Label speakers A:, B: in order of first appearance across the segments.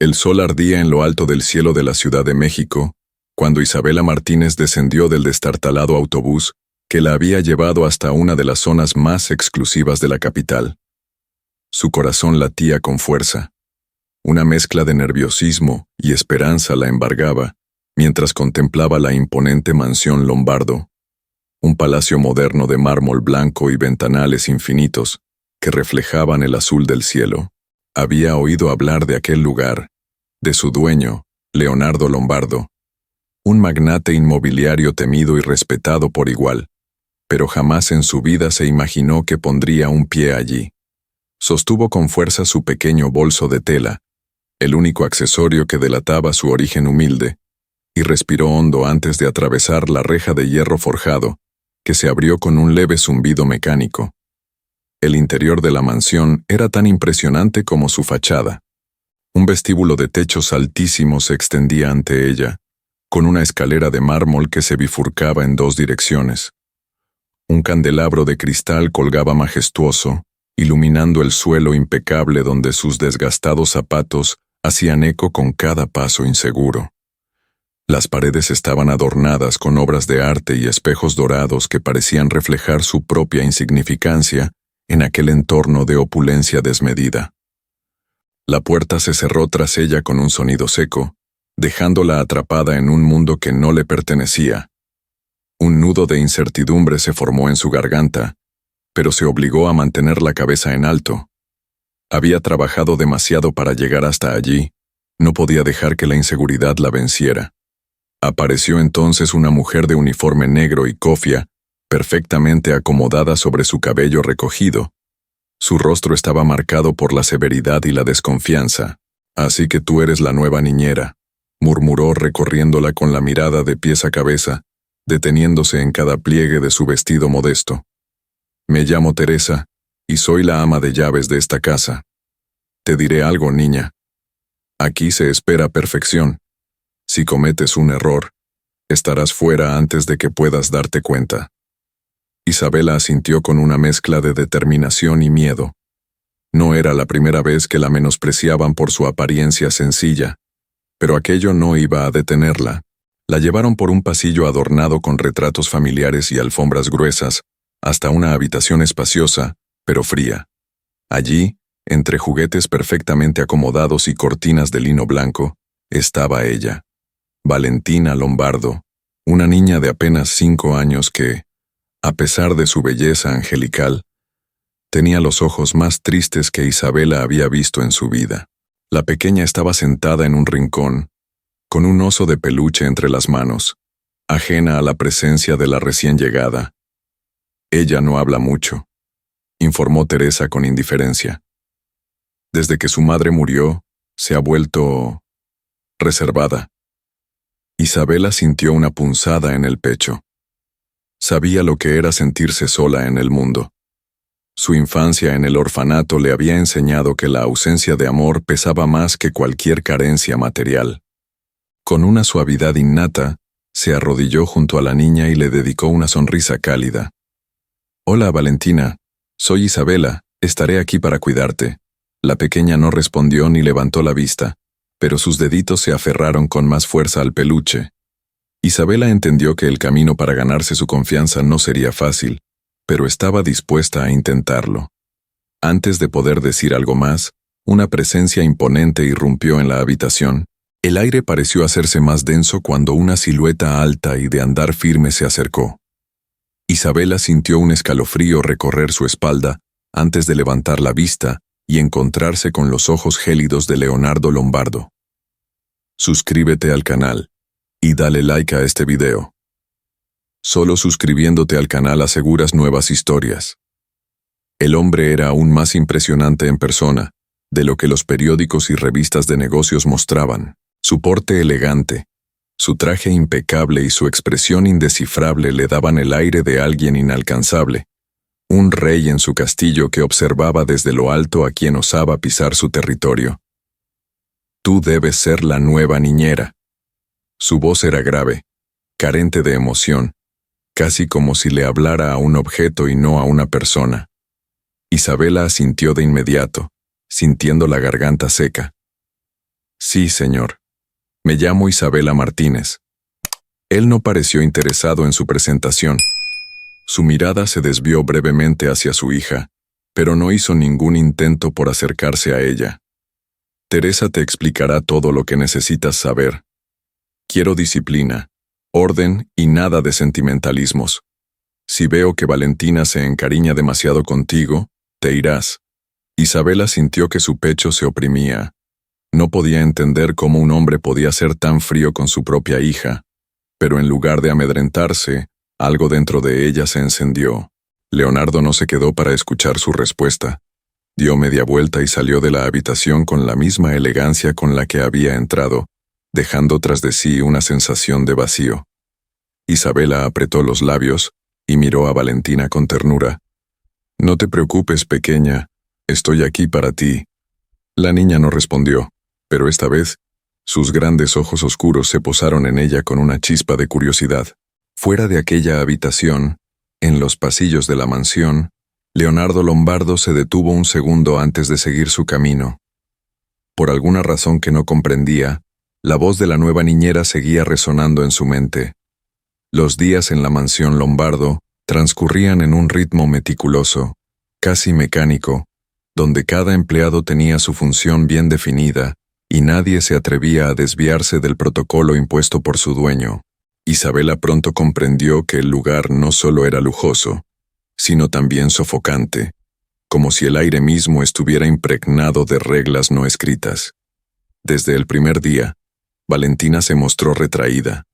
A: El sol ardía en lo alto del cielo de la Ciudad de México, cuando Isabela Martínez descendió del destartalado autobús que la había llevado hasta una de las zonas más exclusivas de la capital. Su corazón latía con fuerza. Una mezcla de nerviosismo y esperanza la embargaba mientras contemplaba la imponente mansión Lombardo, un palacio moderno de mármol blanco y ventanales infinitos que reflejaban el azul del cielo. Había oído hablar de aquel lugar, de su dueño, Leonardo Lombardo, un magnate inmobiliario temido y respetado por igual, pero jamás en su vida se imaginó que pondría un pie allí. Sostuvo con fuerza su pequeño bolso de tela, el único accesorio que delataba su origen humilde, y respiró hondo antes de atravesar la reja de hierro forjado, que se abrió con un leve zumbido mecánico. El interior de la mansión era tan impresionante como su fachada. Un vestíbulo de techos altísimos se extendía ante ella, con una escalera de mármol que se bifurcaba en dos direcciones. Un candelabro de cristal colgaba majestuoso, iluminando el suelo impecable donde sus desgastados zapatos hacían eco con cada paso inseguro. Las paredes estaban adornadas con obras de arte y espejos dorados que parecían reflejar su propia insignificancia en aquel entorno de opulencia desmedida. La puerta se cerró tras ella con un sonido seco, dejándola atrapada en un mundo que no le pertenecía. Un nudo de incertidumbre se formó en su garganta, pero se obligó a mantener la cabeza en alto. Había trabajado demasiado para llegar hasta allí, no podía dejar que la inseguridad la venciera. Apareció entonces una mujer de uniforme negro y cofia, perfectamente acomodada sobre su cabello recogido. Su rostro estaba marcado por la severidad y la desconfianza. «Así que tú eres la nueva niñera», murmuró recorriéndola con la mirada de pies a cabeza, deteniéndose en cada pliegue de su vestido modesto. «Me llamo Teresa, y soy la ama de llaves de esta casa. Te diré algo, niña. Aquí se espera perfección. Si cometes un error, estarás fuera antes de que puedas darte cuenta». Isabela asintió con una mezcla de determinación y miedo. No era la primera vez que la menospreciaban por su apariencia sencilla, pero aquello no iba a detenerla. La llevaron por un pasillo adornado con retratos familiares y alfombras gruesas, hasta una habitación espaciosa, pero fría. Allí, entre juguetes perfectamente acomodados y cortinas de lino blanco, estaba ella, Valentina Lombardo, una niña de apenas 5 años que, a pesar de su belleza angelical, tenía los ojos más tristes que Isabela había visto en su vida. La pequeña estaba sentada en un rincón, con un oso de peluche entre las manos, ajena a la presencia de la recién llegada. «Ella no habla mucho», informó Teresa con indiferencia. «Desde que su madre murió, se ha vuelto reservada». Isabela sintió una punzada en el pecho. Sabía lo que era sentirse sola en el mundo. Su infancia en el orfanato le había enseñado que la ausencia de amor pesaba más que cualquier carencia material. Con una suavidad innata, se arrodilló junto a la niña y le dedicó una sonrisa cálida. «Hola, Valentina. Soy Isabela. Estaré aquí para cuidarte». La pequeña no respondió ni levantó la vista, pero sus deditos se aferraron con más fuerza al peluche. Isabela entendió que el camino para ganarse su confianza no sería fácil, pero estaba dispuesta a intentarlo. Antes de poder decir algo más, una presencia imponente irrumpió en la habitación. El aire pareció hacerse más denso cuando una silueta alta y de andar firme se acercó. Isabela sintió un escalofrío recorrer su espalda antes de levantar la vista y encontrarse con los ojos gélidos de Leonardo Lombardo. Suscríbete al canal y dale like a este video. Solo suscribiéndote al canal aseguras nuevas historias. El hombre era aún más impresionante en persona, de lo que los periódicos y revistas de negocios mostraban. Su porte elegante, su traje impecable y su expresión indescifrable le daban el aire de alguien inalcanzable, un rey en su castillo que observaba desde lo alto a quien osaba pisar su territorio. «Tú debes ser la nueva niñera». Su voz era grave, carente de emoción, casi como si le hablara a un objeto y no a una persona. Isabela asintió de inmediato, sintiendo la garganta seca. Sí, señor. Me llamo Isabela Martínez. Él no pareció interesado en su presentación. Su mirada se desvió brevemente hacia su hija, pero no hizo ningún intento por acercarse a ella. Teresa te explicará todo lo que necesitas saber. Quiero disciplina, orden y nada de sentimentalismos. Si veo que Valentina se encariña demasiado contigo, te irás. Isabela sintió que su pecho se oprimía. No podía entender cómo un hombre podía ser tan frío con su propia hija, pero en lugar de amedrentarse, algo dentro de ella se encendió. Leonardo no se quedó para escuchar su respuesta. Dio media vuelta y salió de la habitación con la misma elegancia con la que había entrado, dejando tras de sí una sensación de vacío. Isabela apretó los labios y miró a Valentina con ternura. No te preocupes, pequeña, estoy aquí para ti. La niña no respondió, pero esta vez, sus grandes ojos oscuros se posaron en ella con una chispa de curiosidad. Fuera de aquella habitación, en los pasillos de la mansión, Leonardo Lombardo se detuvo un segundo antes de seguir su camino. Por alguna razón que no comprendía, la voz de la nueva niñera seguía resonando en su mente. Los días en la mansión Lombardo transcurrían en un ritmo meticuloso, casi mecánico, donde cada empleado tenía su función bien definida y nadie se atrevía a desviarse del protocolo impuesto por su dueño. Isabela pronto comprendió que el lugar no solo era lujoso, sino también sofocante, como si el aire mismo estuviera impregnado de reglas no escritas. Desde el primer día, Valentina se mostró retraída.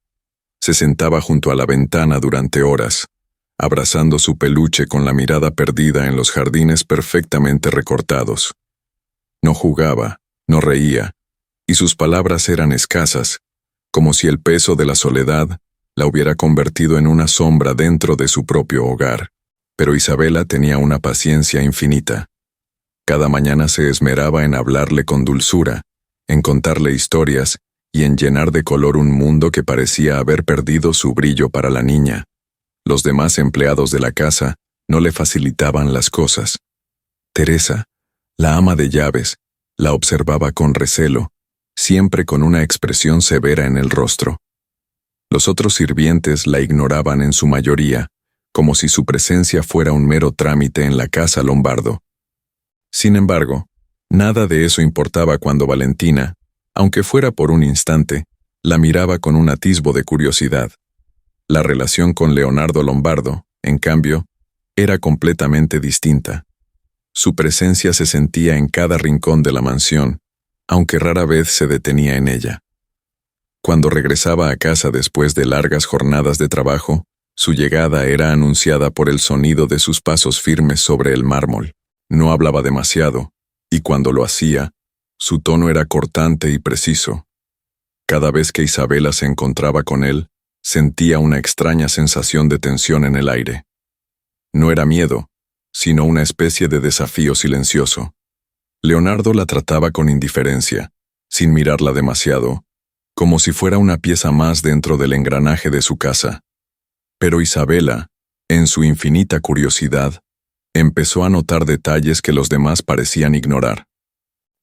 A: Se sentaba junto a la ventana durante horas, abrazando su peluche con la mirada perdida en los jardines perfectamente recortados. No jugaba, no reía, y sus palabras eran escasas, como si el peso de la soledad la hubiera convertido en una sombra dentro de su propio hogar. Pero Isabela tenía una paciencia infinita. Cada mañana se esmeraba en hablarle con dulzura, en contarle historias y en llenar de color un mundo que parecía haber perdido su brillo para la niña. Los demás empleados de la casa no le facilitaban las cosas. Teresa, la ama de llaves, la observaba con recelo, siempre con una expresión severa en el rostro. Los otros sirvientes la ignoraban en su mayoría, como si su presencia fuera un mero trámite en la casa Lombardo. Sin embargo, nada de eso importaba cuando Valentina, aunque fuera por un instante, la miraba con un atisbo de curiosidad. La relación con Leonardo Lombardo, en cambio, era completamente distinta. Su presencia se sentía en cada rincón de la mansión, aunque rara vez se detenía en ella. Cuando regresaba a casa después de largas jornadas de trabajo, su llegada era anunciada por el sonido de sus pasos firmes sobre el mármol. No hablaba demasiado, y cuando lo hacía, su tono era cortante y preciso. Cada vez que Isabela se encontraba con él, sentía una extraña sensación de tensión en el aire. No era miedo, sino una especie de desafío silencioso. Leonardo la trataba con indiferencia, sin mirarla demasiado, como si fuera una pieza más dentro del engranaje de su casa. Pero Isabela, en su infinita curiosidad, empezó a notar detalles que los demás parecían ignorar.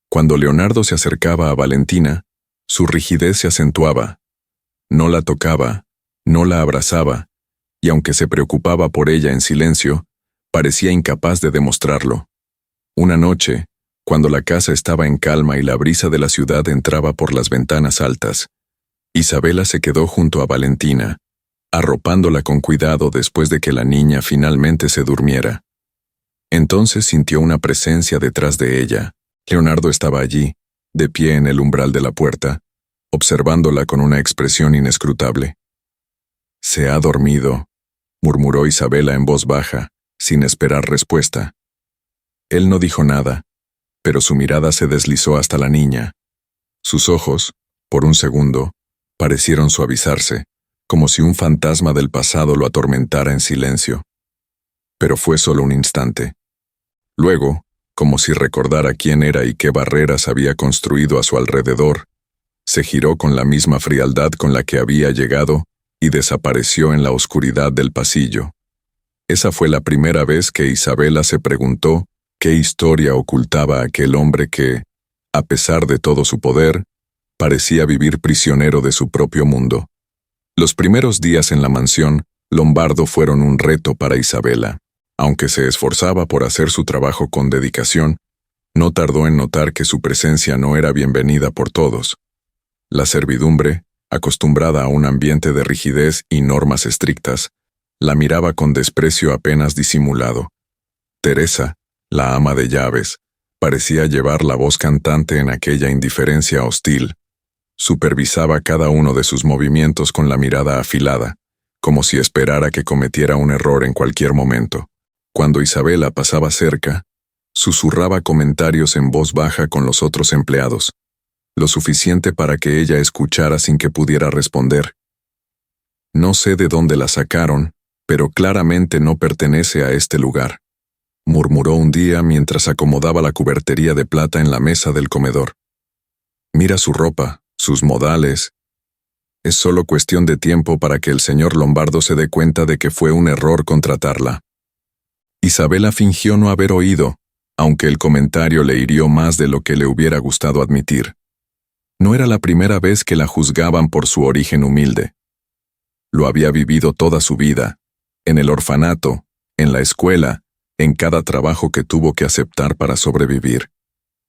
A: Cuando Leonardo se acercaba a Valentina, su rigidez se acentuaba. No la tocaba, no la abrazaba, y aunque se preocupaba por ella en silencio, parecía incapaz de demostrarlo. Una noche, cuando la casa estaba en calma y la brisa de la ciudad entraba por las ventanas altas, Isabela se quedó junto a Valentina, arropándola con cuidado después de que la niña finalmente se durmiera. Entonces sintió una presencia detrás de ella. Leonardo estaba allí, de pie en el umbral de la puerta, observándola con una expresión inescrutable. «Se ha dormido», murmuró Isabela en voz baja, sin esperar respuesta. Él no dijo nada, pero su mirada se deslizó hasta la niña. Sus ojos, por un segundo, parecieron suavizarse, como si un fantasma del pasado lo atormentara en silencio. Pero fue solo un instante. Luego, como si recordara quién era y qué barreras había construido a su alrededor, se giró con la misma frialdad con la que había llegado y desapareció en la oscuridad del pasillo. Esa fue la primera vez que Isabela se preguntó qué historia ocultaba aquel hombre que, a pesar de todo su poder, Parecía vivir prisionero de su propio mundo. Los primeros días en la mansión Lombardo fueron un reto para Isabela. Aunque se esforzaba por hacer su trabajo con dedicación, no tardó en notar que su presencia no era bienvenida por todos. La servidumbre, acostumbrada a un ambiente de rigidez y normas estrictas, la miraba con desprecio apenas disimulado. Teresa, la ama de llaves, parecía llevar la voz cantante en aquella indiferencia hostil. Supervisaba cada uno de sus movimientos con la mirada afilada, como si esperara que cometiera un error en cualquier momento. Cuando Isabela pasaba cerca, susurraba comentarios en voz baja con los otros empleados, lo suficiente para que ella escuchara sin que pudiera responder. No sé de dónde la sacaron, pero claramente no pertenece a este lugar, murmuró un día mientras acomodaba la cubertería de plata en la mesa del comedor. Mira su ropa, sus modales. Es solo cuestión de tiempo para que el señor Lombardo se dé cuenta de que fue un error contratarla. Isabela fingió no haber oído, aunque el comentario le hirió más de lo que le hubiera gustado admitir. No era la primera vez que la juzgaban por su origen humilde. Lo había vivido toda su vida, en el orfanato, en la escuela, en cada trabajo que tuvo que aceptar para sobrevivir.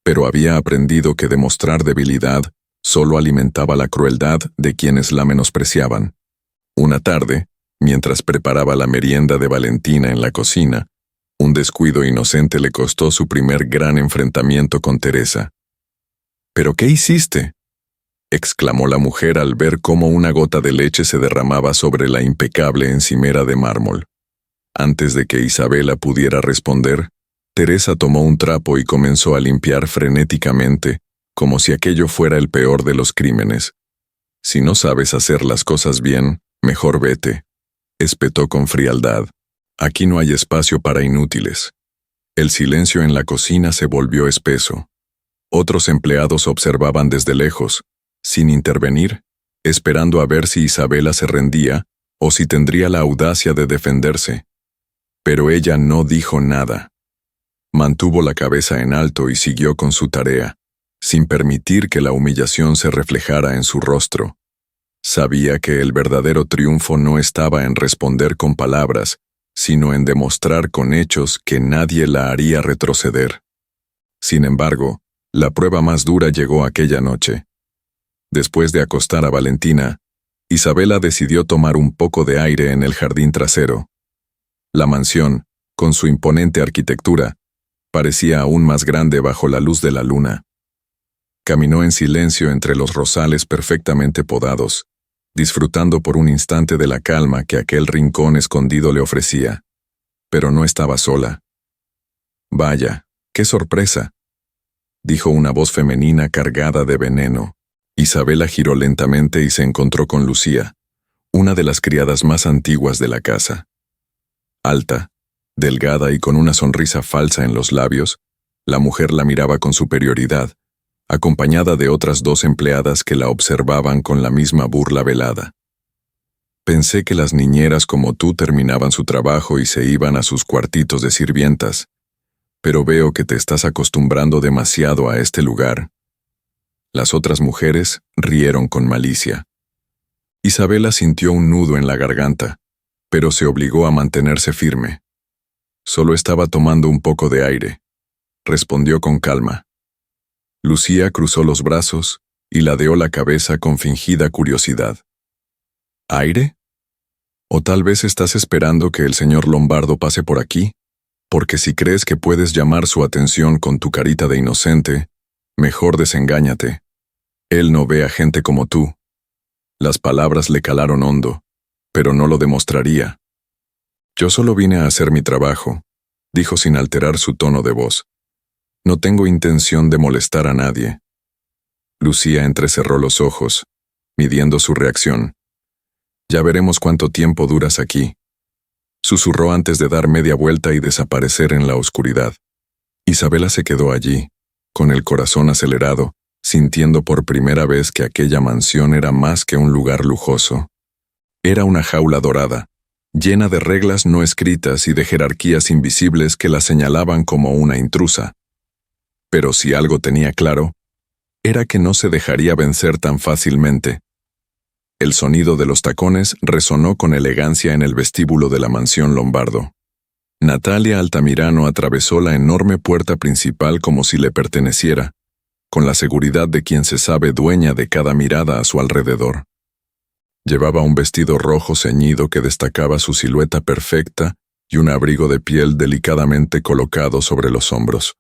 A: Pero había aprendido que demostrar debilidad solo alimentaba la crueldad de quienes la menospreciaban. Una tarde, mientras preparaba la merienda de Valentina en la cocina, un descuido inocente le costó su primer gran enfrentamiento con Teresa. ¿Pero qué hiciste?, exclamó la mujer al ver cómo una gota de leche se derramaba sobre la impecable encimera de mármol. Antes de que Isabela pudiera responder, Teresa tomó un trapo y comenzó a limpiar frenéticamente, como si aquello fuera el peor de los crímenes. Si no sabes hacer las cosas bien, mejor vete, espetó con frialdad. Aquí no hay espacio para inútiles. El silencio en la cocina se volvió espeso. Otros empleados observaban desde lejos, sin intervenir, esperando a ver si Isabela se rendía o si tendría la audacia de defenderse. Pero ella no dijo nada. Mantuvo la cabeza en alto y siguió con su tarea, sin permitir que la humillación se reflejara en su rostro. Sabía que el verdadero triunfo no estaba en responder con palabras, sino en demostrar con hechos que nadie la haría retroceder. Sin embargo, la prueba más dura llegó aquella noche. Después de acostar a Valentina, Isabela decidió tomar un poco de aire en el jardín trasero. La mansión, con su imponente arquitectura, parecía aún más grande bajo la luz de la luna. Caminó en silencio entre los rosales perfectamente podados, disfrutando por un instante de la calma que aquel rincón escondido le ofrecía. Pero no estaba sola. «Vaya, qué sorpresa», dijo una voz femenina cargada de veneno. Isabela giró lentamente y se encontró con Lucía, una de las criadas más antiguas de la casa. Alta, delgada y con una sonrisa falsa en los labios, la mujer la miraba con superioridad, acompañada de otras dos empleadas que la observaban con la misma burla velada. «Pensé que las niñeras como tú terminaban su trabajo y se iban a sus cuartitos de sirvientas, pero veo que te estás acostumbrando demasiado a este lugar». Las otras mujeres rieron con malicia. Isabela sintió un nudo en la garganta, pero se obligó a mantenerse firme. «Solo estaba tomando un poco de aire», respondió con calma. Lucía cruzó los brazos y ladeó la cabeza con fingida curiosidad. «¿Aire? ¿O tal vez estás esperando que el señor Lombardo pase por aquí? Porque si crees que puedes llamar su atención con tu carita de inocente, mejor desengáñate. Él no ve a gente como tú». Las palabras le calaron hondo, pero no lo demostraría. «Yo solo vine a hacer mi trabajo», dijo sin alterar su tono de voz. «No tengo intención de molestar a nadie». Lucía entrecerró los ojos, midiendo su reacción. «Ya veremos cuánto tiempo duras aquí», susurró antes de dar media vuelta y desaparecer en la oscuridad. Isabela se quedó allí, con el corazón acelerado, sintiendo por primera vez que aquella mansión era más que un lugar lujoso. Era una jaula dorada, llena de reglas no escritas y de jerarquías invisibles que la señalaban como una intrusa. Pero si algo tenía claro, era que no se dejaría vencer tan fácilmente. El sonido de los tacones resonó con elegancia en el vestíbulo de la mansión Lombardo. Natalia Altamirano atravesó la enorme puerta principal como si le perteneciera, con la seguridad de quien se sabe dueña de cada mirada a su alrededor. Llevaba un vestido rojo ceñido que destacaba su silueta perfecta y un abrigo de piel delicadamente colocado sobre los hombros.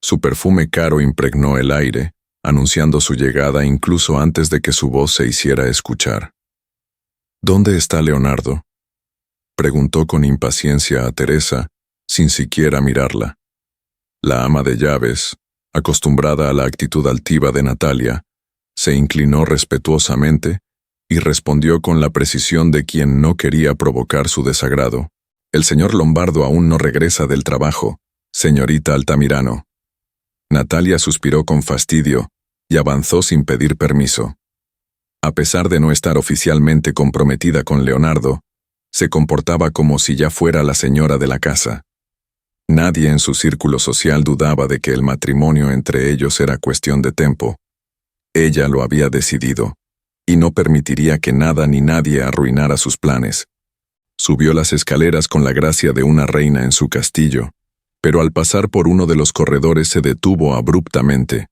A: Su perfume caro impregnó el aire, anunciando su llegada incluso antes de que su voz se hiciera escuchar. ¿Dónde está Leonardo?, preguntó con impaciencia a Teresa, sin siquiera mirarla. La ama de llaves, acostumbrada a la actitud altiva de Natalia, se inclinó respetuosamente y respondió con la precisión de quien no quería provocar su desagrado. El señor Lombardo aún no regresa del trabajo, señorita Altamirano. Natalia suspiró con fastidio y avanzó sin pedir permiso. A pesar de no estar oficialmente comprometida con Leonardo, se comportaba como si ya fuera la señora de la casa. Nadie en su círculo social dudaba de que el matrimonio entre ellos era cuestión de tiempo. Ella lo había decidido, y no permitiría que nada ni nadie arruinara sus planes. Subió las escaleras con la gracia de una reina en su castillo, pero al pasar por uno de los corredores se detuvo abruptamente.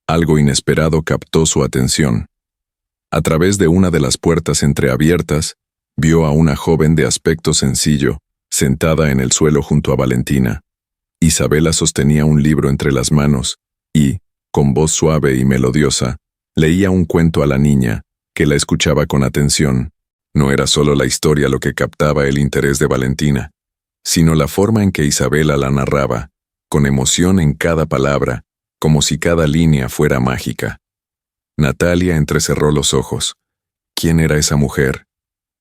A: Algo inesperado captó su atención. A través de una de las puertas entreabiertas, vio a una joven de aspecto sencillo, sentada en el suelo junto a Valentina. Isabela sostenía un libro entre las manos y, con voz suave y melodiosa, leía un cuento a la niña, que la escuchaba con atención. No era solo la historia lo que captaba el interés de Valentina, sino la forma en que Isabela la narraba, con emoción en cada palabra, como si cada línea fuera mágica. Natalia entrecerró los ojos. ¿Quién era esa mujer?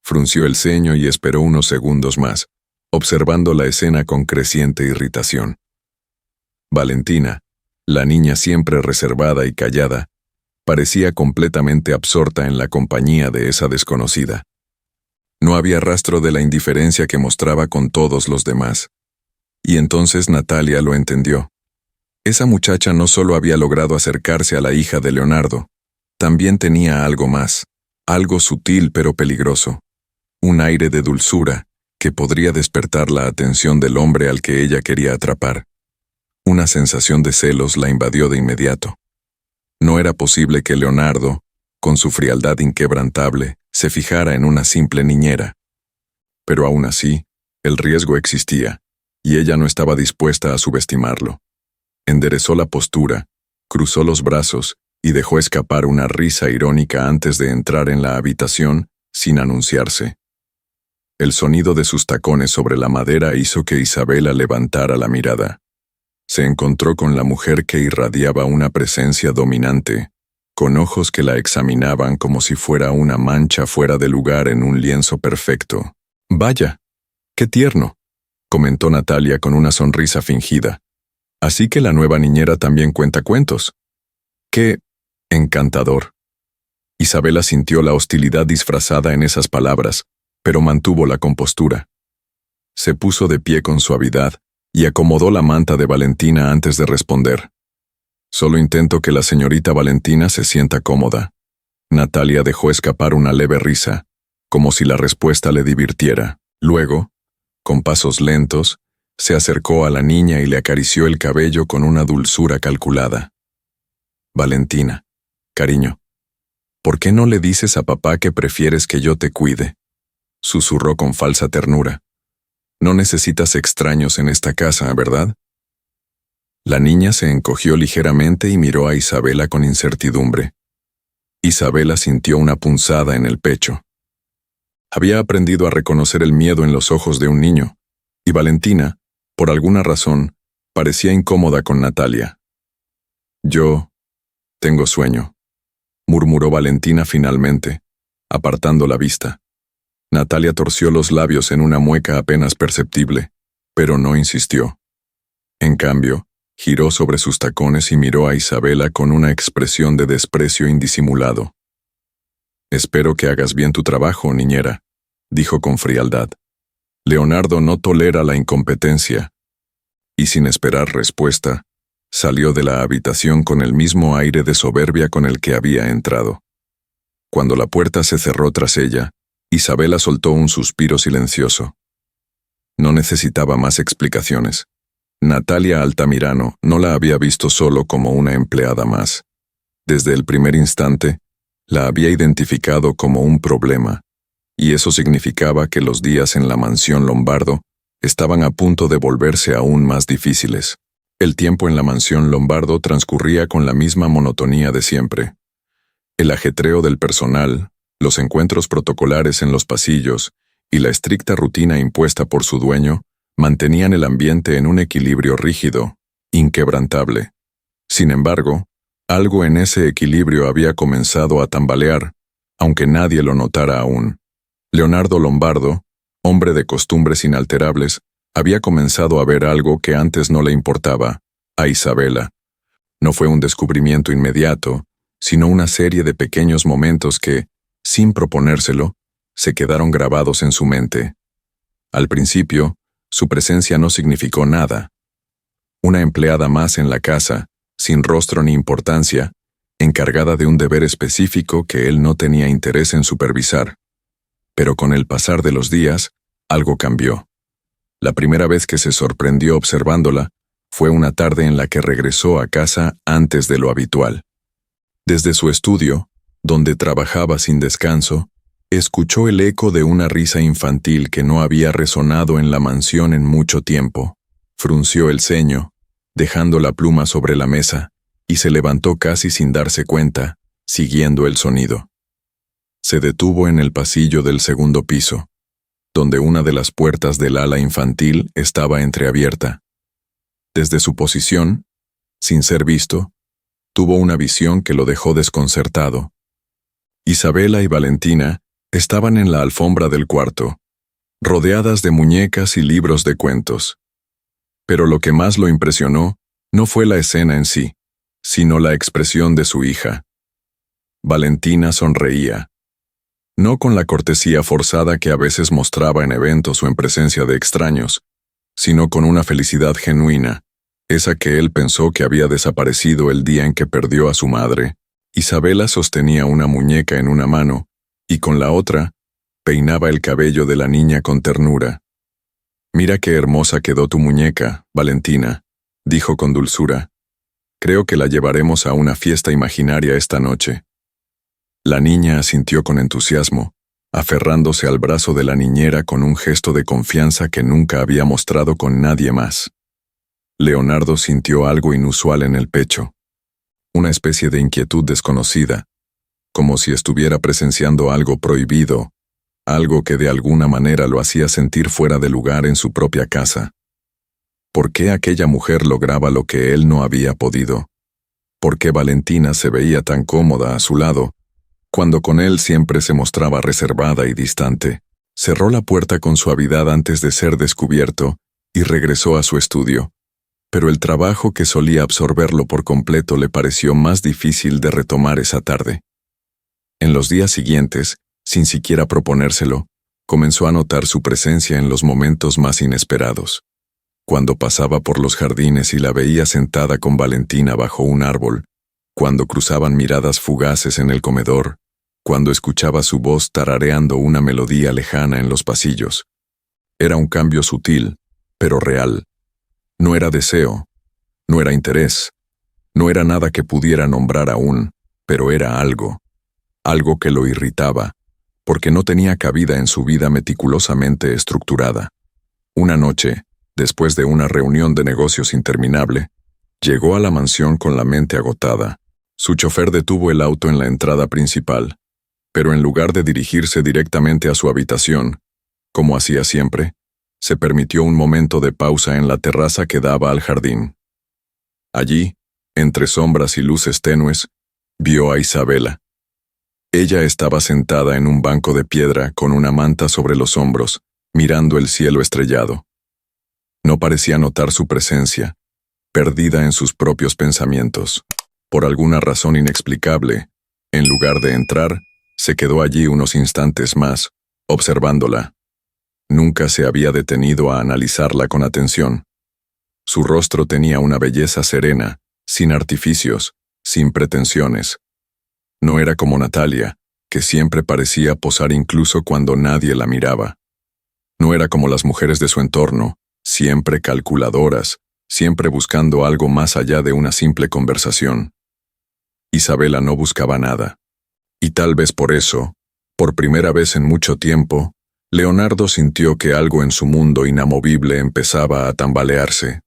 A: Frunció el ceño y esperó unos segundos más, observando la escena con creciente irritación. Valentina, la niña siempre reservada y callada, parecía completamente absorta en la compañía de esa desconocida. No había rastro de la indiferencia que mostraba con todos los demás. Y entonces Natalia lo entendió. Esa muchacha no solo había logrado acercarse a la hija de Leonardo, también tenía algo más, algo sutil pero peligroso, un aire de dulzura que podría despertar la atención del hombre al que ella quería atrapar. Una sensación de celos la invadió de inmediato. No era posible que Leonardo, con su frialdad inquebrantable, se fijara en una simple niñera. Pero aún así, el riesgo existía, y ella no estaba dispuesta a subestimarlo. Enderezó la postura, cruzó los brazos y dejó escapar una risa irónica antes de entrar en la habitación, sin anunciarse. El sonido de sus tacones sobre la madera hizo que Isabela levantara la mirada. Se encontró con la mujer que irradiaba una presencia dominante, con ojos que la examinaban como si fuera una mancha fuera de lugar en un lienzo perfecto. «Vaya, qué tierno», comentó Natalia con una sonrisa fingida. «Así que la nueva niñera también cuenta cuentos». «Qué encantador». Isabela sintió la hostilidad disfrazada en esas palabras, pero mantuvo la compostura. Se puso de pie con suavidad y acomodó la manta de Valentina antes de responder. «Solo intento que la señorita Valentina se sienta cómoda». Natalia dejó escapar una leve risa, como si la respuesta le divirtiera. Luego, con pasos lentos, se acercó a la niña y le acarició el cabello con una dulzura calculada. «Valentina, cariño, ¿por qué no le dices a papá que prefieres que yo te cuide?», susurró con falsa ternura. «No necesitas extraños en esta casa, ¿verdad?». La niña se encogió ligeramente y miró a Isabela con incertidumbre. Isabela sintió una punzada en el pecho. Había aprendido a reconocer el miedo en los ojos de un niño, y Valentina, por alguna razón, parecía incómoda con Natalia. «Yo tengo sueño», murmuró Valentina finalmente, apartando la vista. Natalia torció los labios en una mueca apenas perceptible, pero no insistió. En cambio, giró sobre sus tacones y miró a Isabela con una expresión de desprecio indisimulado. «Espero que hagas bien tu trabajo, niñera», dijo con frialdad. «Leonardo no tolera la incompetencia». Y sin esperar respuesta, Salió de la habitación con el mismo aire de soberbia con el que había entrado. Cuando la puerta se cerró tras ella, Isabela soltó un suspiro silencioso. No necesitaba más explicaciones. Natalia Altamirano no la había visto solo como una empleada más. Desde el primer instante, la había identificado como un problema, y eso significaba que los días en la mansión Lombardo estaban a punto de volverse aún más difíciles. El tiempo en la mansión Lombardo transcurría con la misma monotonía de siempre. El ajetreo del personal, los encuentros protocolares en los pasillos y la estricta rutina impuesta por su dueño mantenían el ambiente en un equilibrio rígido, inquebrantable. Sin embargo, algo en ese equilibrio había comenzado a tambalear, aunque nadie lo notara aún. Leonardo Lombardo, hombre de costumbres inalterables, había comenzado a ver algo que antes no le importaba, a Isabela. No fue un descubrimiento inmediato, sino una serie de pequeños momentos que, sin proponérselo, se quedaron grabados en su mente. Al principio, su presencia no significó nada. Una empleada más en la casa, sin rostro ni importancia, encargada de un deber específico que él no tenía interés en supervisar. Pero con el pasar de los días, algo cambió. La primera vez que se sorprendió observándola fue una tarde en la que regresó a casa antes de lo habitual. Desde su estudio, donde trabajaba sin descanso, escuchó el eco de una risa infantil que no había resonado en la mansión en mucho tiempo. Frunció el ceño, dejando la pluma sobre la mesa, y se levantó casi sin darse cuenta, siguiendo el sonido. Se detuvo en el pasillo del segundo piso, donde una de las puertas del ala infantil estaba entreabierta. Desde su posición, sin ser visto, tuvo una visión que lo dejó desconcertado. Isabela y Valentina estaban en la alfombra del cuarto, rodeadas de muñecas y libros de cuentos. Pero lo que más lo impresionó no fue la escena en sí, sino la expresión de su hija. Valentina sonreía. No con la cortesía forzada que a veces mostraba en eventos o en presencia de extraños, sino con una felicidad genuina, esa que él pensó que había desaparecido el día en que perdió a su madre. Isabela sostenía una muñeca en una mano, y con la otra, peinaba el cabello de la niña con ternura. «Mira qué hermosa quedó tu muñeca, Valentina», dijo con dulzura. «Creo que la llevaremos a una fiesta imaginaria esta noche». La niña asintió con entusiasmo, aferrándose al brazo de la niñera con un gesto de confianza que nunca había mostrado con nadie más. Leonardo sintió algo inusual en el pecho, una especie de inquietud desconocida, como si estuviera presenciando algo prohibido, algo que de alguna manera lo hacía sentir fuera de lugar en su propia casa. ¿Por qué aquella mujer lograba lo que él no había podido? ¿Por qué Valentina se veía tan cómoda a su lado, cuando con él siempre se mostraba reservada y distante? Cerró la puerta con suavidad antes de ser descubierto y regresó a su estudio, pero el trabajo que solía absorberlo por completo le pareció más difícil de retomar esa tarde. En los días siguientes, sin siquiera proponérselo, comenzó a notar su presencia en los momentos más inesperados. Cuando pasaba por los jardines y la veía sentada con Valentina bajo un árbol, cuando cruzaban miradas fugaces en el comedor, cuando escuchaba su voz tarareando una melodía lejana en los pasillos. Era un cambio sutil, pero real. No era deseo, no era interés, no era nada que pudiera nombrar aún, pero era algo que lo irritaba, porque no tenía cabida en su vida meticulosamente estructurada. Una noche, después de una reunión de negocios interminable, llegó a la mansión con la mente agotada. Su chofer detuvo el auto en la entrada principal, pero en lugar de dirigirse directamente a su habitación, como hacía siempre, se permitió un momento de pausa en la terraza que daba al jardín. Allí, entre sombras y luces tenues, vio a Isabela. Ella estaba sentada en un banco de piedra con una manta sobre los hombros, mirando el cielo estrellado. No parecía notar su presencia, perdida en sus propios pensamientos. Por alguna razón inexplicable, en lugar de entrar, se quedó allí unos instantes más, observándola. Nunca se había detenido a analizarla con atención. Su rostro tenía una belleza serena, sin artificios, sin pretensiones. No era como Natalia, que siempre parecía posar incluso cuando nadie la miraba. No era como las mujeres de su entorno, siempre calculadoras, siempre buscando algo más allá de una simple conversación. Isabela no buscaba nada. Y tal vez por eso, por primera vez en mucho tiempo, Leonardo sintió que algo en su mundo inamovible empezaba a tambalearse.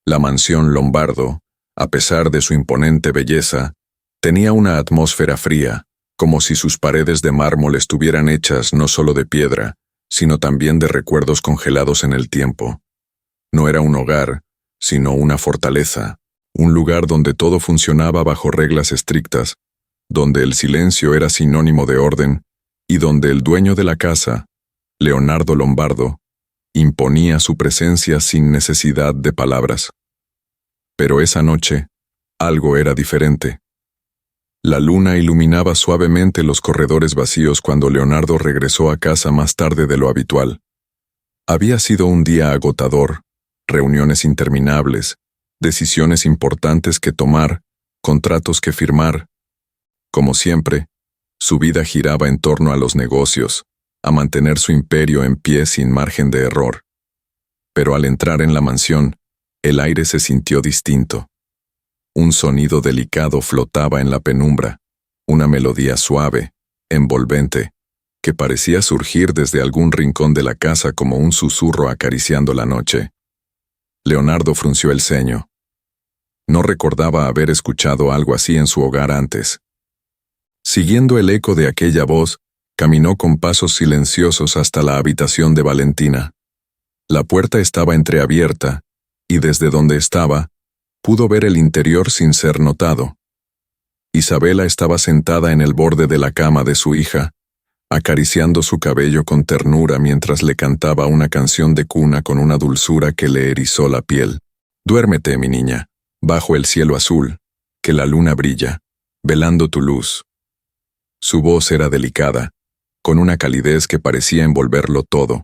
A: La mansión Lombardo, a pesar de su imponente belleza, tenía una atmósfera fría, como si sus paredes de mármol estuvieran hechas no solo de piedra, sino también de recuerdos congelados en el tiempo. No era un hogar, sino una fortaleza, un lugar donde todo funcionaba bajo reglas estrictas, donde el silencio era sinónimo de orden y donde el dueño de la casa, Leonardo Lombardo, imponía su presencia sin necesidad de palabras. Pero esa noche, algo era diferente. La luna iluminaba suavemente los corredores vacíos cuando Leonardo regresó a casa más tarde de lo habitual. Había sido un día agotador, reuniones interminables, decisiones importantes que tomar, contratos que firmar. Como siempre, su vida giraba en torno a los negocios, a mantener su imperio en pie sin margen de error. Pero al entrar en la mansión, el aire se sintió distinto. Un sonido delicado flotaba en la penumbra, una melodía suave, envolvente, que parecía surgir desde algún rincón de la casa como un susurro acariciando la noche. Leonardo frunció el ceño. No recordaba haber escuchado algo así en su hogar antes. Siguiendo el eco de aquella voz, caminó con pasos silenciosos hasta la habitación de Valentina. La puerta estaba entreabierta, y desde donde estaba, pudo ver el interior sin ser notado. Isabela estaba sentada en el borde de la cama de su hija, acariciando su cabello con ternura mientras le cantaba una canción de cuna con una dulzura que le erizó la piel. «Duérmete, mi niña, bajo el cielo azul, que la luna brilla, velando tu luz». Su voz era delicada, con una calidez que parecía envolverlo todo.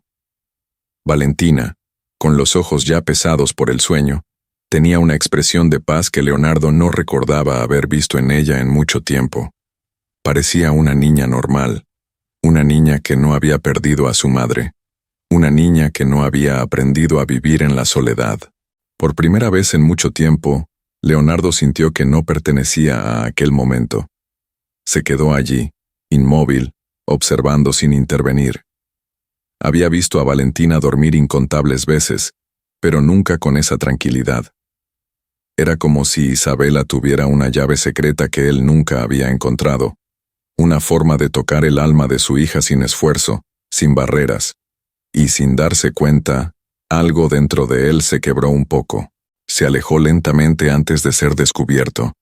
A: Valentina, con los ojos ya pesados por el sueño, tenía una expresión de paz que Leonardo no recordaba haber visto en ella en mucho tiempo. Parecía una niña normal, una niña que no había perdido a su madre, una niña que no había aprendido a vivir en la soledad. Por primera vez en mucho tiempo, Leonardo sintió que no pertenecía a aquel momento. Se quedó allí, inmóvil, observando sin intervenir. Había visto a Valentina dormir incontables veces, pero nunca con esa tranquilidad. Era como si Isabela tuviera una llave secreta que él nunca había encontrado, una forma de tocar el alma de su hija sin esfuerzo, sin barreras, y sin darse cuenta, algo dentro de él se quebró un poco, se alejó lentamente antes de ser descubierto,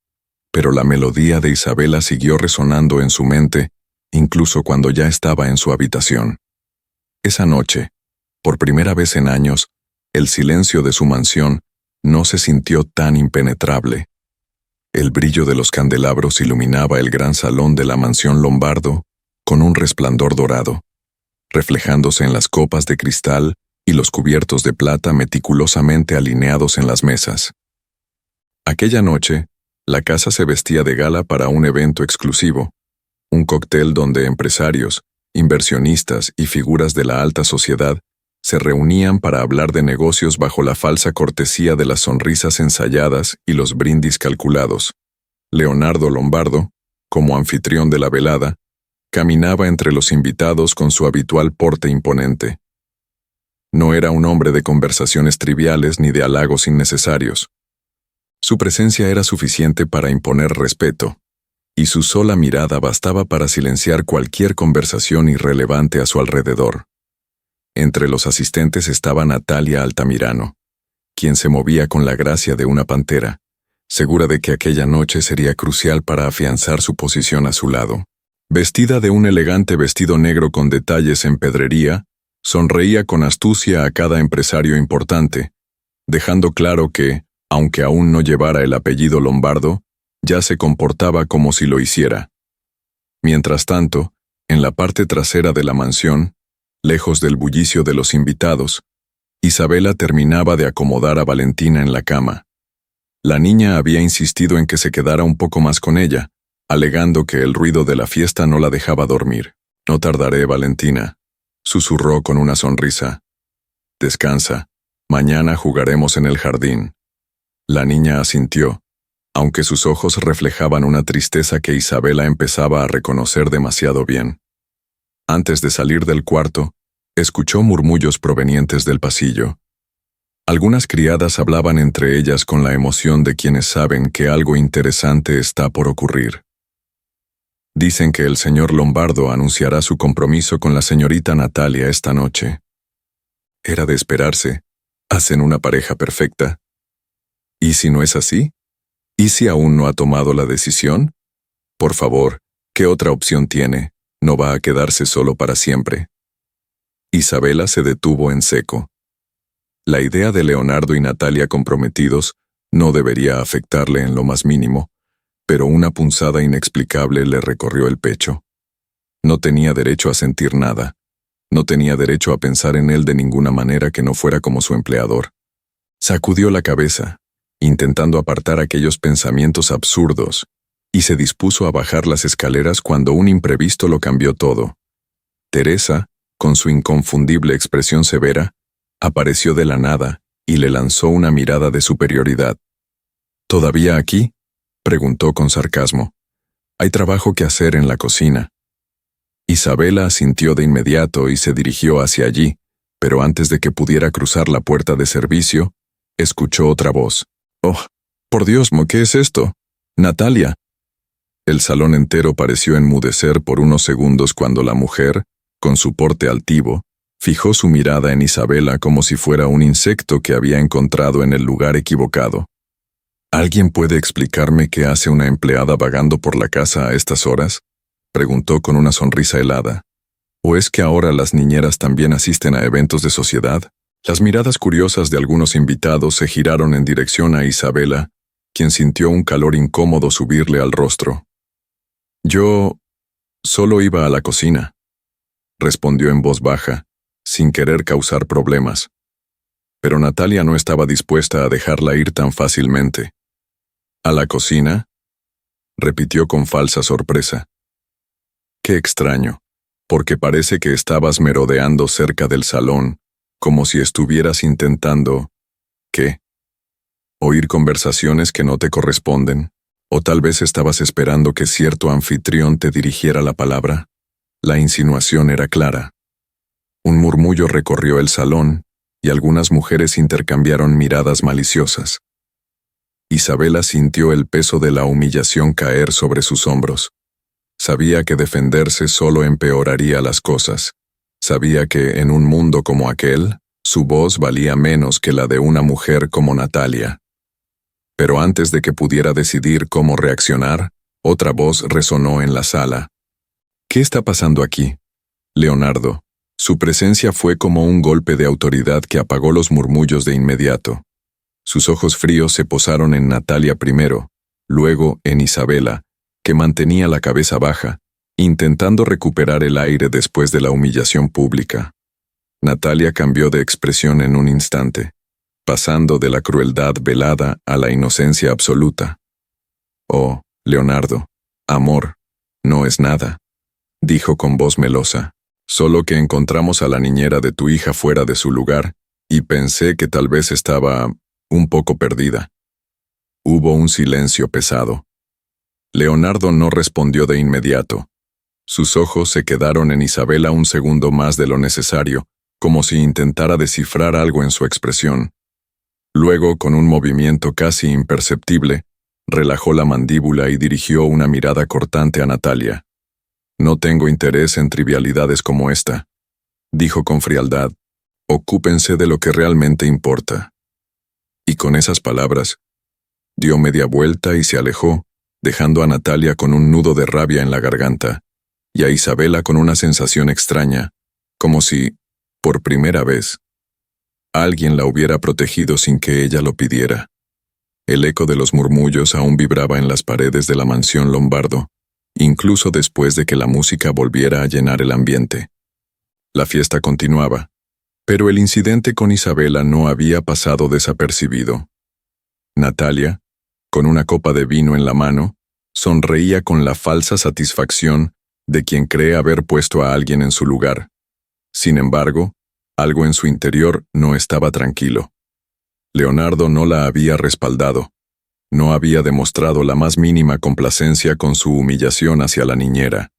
A: pero la melodía de Isabela siguió resonando en su mente, incluso cuando ya estaba en su habitación. Esa noche, por primera vez en años, el silencio de su mansión no se sintió tan impenetrable. El brillo de los candelabros iluminaba el gran salón de la mansión Lombardo con un resplandor dorado, reflejándose en las copas de cristal y los cubiertos de plata meticulosamente alineados en las mesas. Aquella noche, la casa se vestía de gala para un evento exclusivo, un cóctel donde empresarios, inversionistas y figuras de la alta sociedad se reunían para hablar de negocios bajo la falsa cortesía de las sonrisas ensayadas y los brindis calculados. Leonardo Lombardo, como anfitrión de la velada, caminaba entre los invitados con su habitual porte imponente. No era un hombre de conversaciones triviales ni de halagos innecesarios. Su presencia era suficiente para imponer respeto, y su sola mirada bastaba para silenciar cualquier conversación irrelevante a su alrededor. Entre los asistentes estaba Natalia Altamirano, quien se movía con la gracia de una pantera, segura de que aquella noche sería crucial para afianzar su posición a su lado. Vestida de un elegante vestido negro con detalles en pedrería, sonreía con astucia a cada empresario importante, dejando claro que, aunque aún no llevara el apellido Lombardo, ya se comportaba como si lo hiciera. Mientras tanto, en la parte trasera de la mansión, lejos del bullicio de los invitados, Isabela terminaba de acomodar a Valentina en la cama. La niña había insistido en que se quedara un poco más con ella, alegando que el ruido de la fiesta no la dejaba dormir. «No tardaré, Valentina», susurró con una sonrisa. «Descansa. Mañana jugaremos en el jardín». La niña asintió, aunque sus ojos reflejaban una tristeza que Isabela empezaba a reconocer demasiado bien. Antes de salir del cuarto, escuchó murmullos provenientes del pasillo. Algunas criadas hablaban entre ellas con la emoción de quienes saben que algo interesante está por ocurrir. Dicen que el señor Lombardo anunciará su compromiso con la señorita Natalia esta noche. Era de esperarse. Hacen una pareja perfecta. ¿Y si no es así? ¿Y si aún no ha tomado la decisión? Por favor, ¿qué otra opción tiene? No va a quedarse solo para siempre. Isabela se detuvo en seco. La idea de Leonardo y Natalia comprometidos no debería afectarle en lo más mínimo, pero una punzada inexplicable le recorrió el pecho. No tenía derecho a sentir nada. No tenía derecho a pensar en él de ninguna manera que no fuera como su empleador. Sacudió la cabeza, intentando apartar aquellos pensamientos absurdos, y se dispuso a bajar las escaleras cuando un imprevisto lo cambió todo. Teresa, con su inconfundible expresión severa, apareció de la nada y le lanzó una mirada de superioridad. «¿Todavía aquí?», preguntó con sarcasmo. «Hay trabajo que hacer en la cocina». Isabela asintió de inmediato y se dirigió hacia allí, pero antes de que pudiera cruzar la puerta de servicio, escuchó otra voz. «Oh, por Dios, ¿qué es esto? Natalia». El salón entero pareció enmudecer por unos segundos cuando la mujer, con su porte altivo, fijó su mirada en Isabela como si fuera un insecto que había encontrado en el lugar equivocado. «¿Alguien puede explicarme qué hace una empleada vagando por la casa a estas horas?», preguntó con una sonrisa helada. «¿O es que ahora las niñeras también asisten a eventos de sociedad?». Las miradas curiosas de algunos invitados se giraron en dirección a Isabela, quien sintió un calor incómodo subirle al rostro. «Yo solo iba a la cocina», respondió en voz baja, sin querer causar problemas. Pero Natalia no estaba dispuesta a dejarla ir tan fácilmente. «¿A la cocina?», repitió con falsa sorpresa. «Qué extraño, porque parece que estabas merodeando cerca del salón, como si estuvieras intentando... ¿qué? ¿Oír conversaciones que no te corresponden? ¿O tal vez estabas esperando que cierto anfitrión te dirigiera la palabra?» La insinuación era clara. Un murmullo recorrió el salón, y algunas mujeres intercambiaron miradas maliciosas. Isabela sintió el peso de la humillación caer sobre sus hombros. Sabía que defenderse solo empeoraría las cosas. Sabía que, en un mundo como aquel, su voz valía menos que la de una mujer como Natalia. Pero antes de que pudiera decidir cómo reaccionar, otra voz resonó en la sala. «¿Qué está pasando aquí, Leonardo?». Su presencia fue como un golpe de autoridad que apagó los murmullos de inmediato. Sus ojos fríos se posaron en Natalia primero, luego en Isabela, que mantenía la cabeza baja, intentando recuperar el aire después de la humillación pública. Natalia cambió de expresión en un instante, pasando de la crueldad velada a la inocencia absoluta. «Oh, Leonardo, amor, no es nada», dijo con voz melosa. «Solo que encontramos a la niñera de tu hija fuera de su lugar, y pensé que tal vez estaba un poco perdida». Hubo un silencio pesado. Leonardo no respondió de inmediato. Sus ojos se quedaron en Isabela un segundo más de lo necesario, como si intentara descifrar algo en su expresión. Luego, con un movimiento casi imperceptible, relajó la mandíbula y dirigió una mirada cortante a Natalia. «No tengo interés en trivialidades como esta», dijo con frialdad. «Ocúpense de lo que realmente importa». Y con esas palabras, dio media vuelta y se alejó, dejando a Natalia con un nudo de rabia en la garganta, y a Isabela con una sensación extraña, como si, por primera vez, alguien la hubiera protegido sin que ella lo pidiera. El eco de los murmullos aún vibraba en las paredes de la mansión Lombardo, incluso después de que la música volviera a llenar el ambiente. La fiesta continuaba. Pero el incidente con Isabela no había pasado desapercibido. Natalia, con una copa de vino en la mano, sonreía con la falsa satisfacción de quien cree haber puesto a alguien en su lugar. Sin embargo, algo en su interior no estaba tranquilo. Leonardo no la había respaldado. No había demostrado la más mínima complacencia con su humillación hacia la niñera.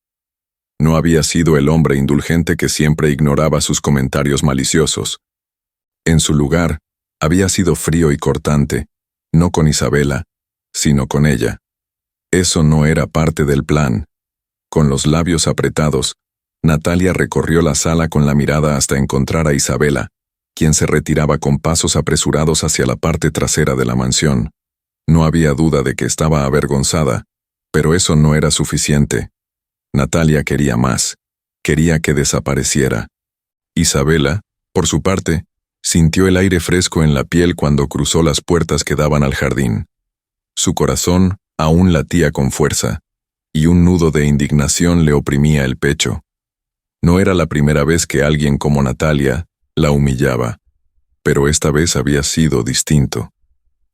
A: No había sido el hombre indulgente que siempre ignoraba sus comentarios maliciosos. En su lugar, había sido frío y cortante, no con Isabela, sino con ella. Eso no era parte del plan. Con los labios apretados, Natalia recorrió la sala con la mirada hasta encontrar a Isabela, quien se retiraba con pasos apresurados hacia la parte trasera de la mansión. No había duda de que estaba avergonzada, pero eso no era suficiente. Natalia quería más. Quería que desapareciera. Isabela, por su parte, sintió el aire fresco en la piel cuando cruzó las puertas que daban al jardín. Su corazón aún latía con fuerza, y un nudo de indignación le oprimía el pecho. No era la primera vez que alguien como Natalia la humillaba, pero esta vez había sido distinto.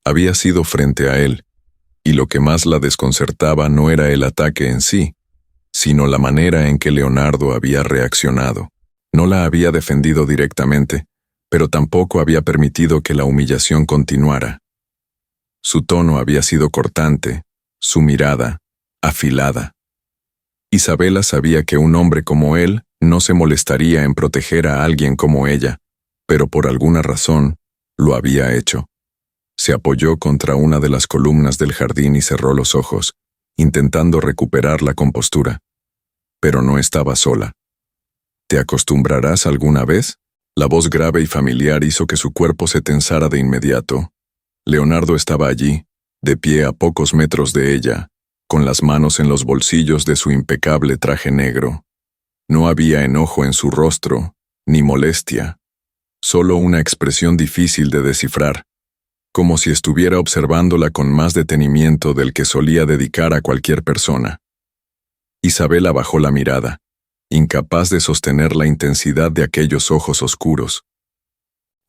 A: Había sido frente a él, y lo que más la desconcertaba no era el ataque en sí, sino la manera en que Leonardo había reaccionado. No la había defendido directamente, pero tampoco había permitido que la humillación continuara. Su tono había sido cortante, su mirada, afilada. Isabela sabía que un hombre como él no se molestaría en proteger a alguien como ella, pero por alguna razón lo había hecho. Se apoyó contra una de las columnas del jardín y cerró los ojos, intentando recuperar la compostura. Pero no estaba sola. ¿Te acostumbrarás alguna vez? La voz grave y familiar hizo que su cuerpo se tensara de inmediato. Leonardo estaba allí, de pie a pocos metros de ella, con las manos en los bolsillos de su impecable traje negro. No había enojo en su rostro, ni molestia, solo una expresión difícil de descifrar, como si estuviera observándola con más detenimiento del que solía dedicar a cualquier persona. Isabela bajó la mirada, incapaz de sostener la intensidad de aquellos ojos oscuros.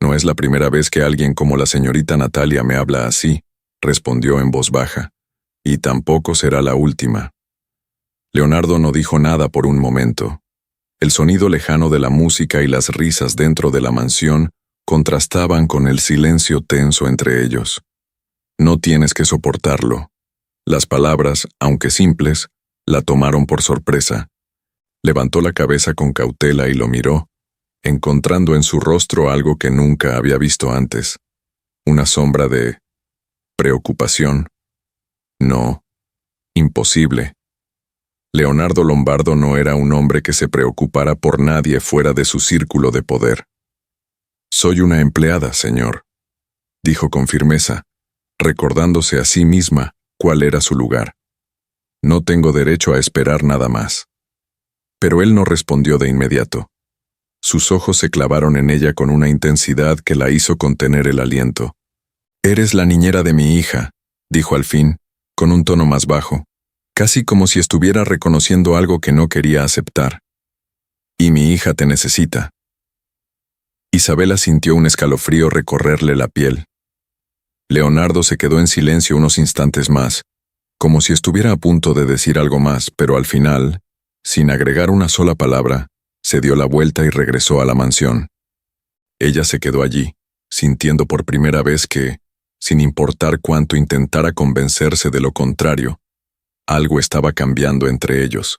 A: «No es la primera vez que alguien como la señorita Natalia me habla así», respondió en voz baja, «y tampoco será la última». Leonardo no dijo nada por un momento. El sonido lejano de la música y las risas dentro de la mansión contrastaban con el silencio tenso entre ellos. «No tienes que soportarlo». Las palabras, aunque simples, la tomaron por sorpresa. Levantó la cabeza con cautela y lo miró, encontrando en su rostro algo que nunca había visto antes. Una sombra de preocupación. No, imposible. Leonardo Lombardo no era un hombre que se preocupara por nadie fuera de su círculo de poder. «Soy una empleada, señor», dijo con firmeza, recordándose a sí misma cuál era su lugar. «No tengo derecho a esperar nada más». Pero él no respondió de inmediato. Sus ojos se clavaron en ella con una intensidad que la hizo contener el aliento. «Eres la niñera de mi hija», dijo al fin, con un tono más bajo, casi como si estuviera reconociendo algo que no quería aceptar. «Y mi hija te necesita». Isabela sintió un escalofrío recorrerle la piel. Leonardo se quedó en silencio unos instantes más, como si estuviera a punto de decir algo más, pero al final, sin agregar una sola palabra, se dio la vuelta y regresó a la mansión. Ella se quedó allí, sintiendo por primera vez que, sin importar cuánto intentara convencerse de lo contrario, algo estaba cambiando entre ellos.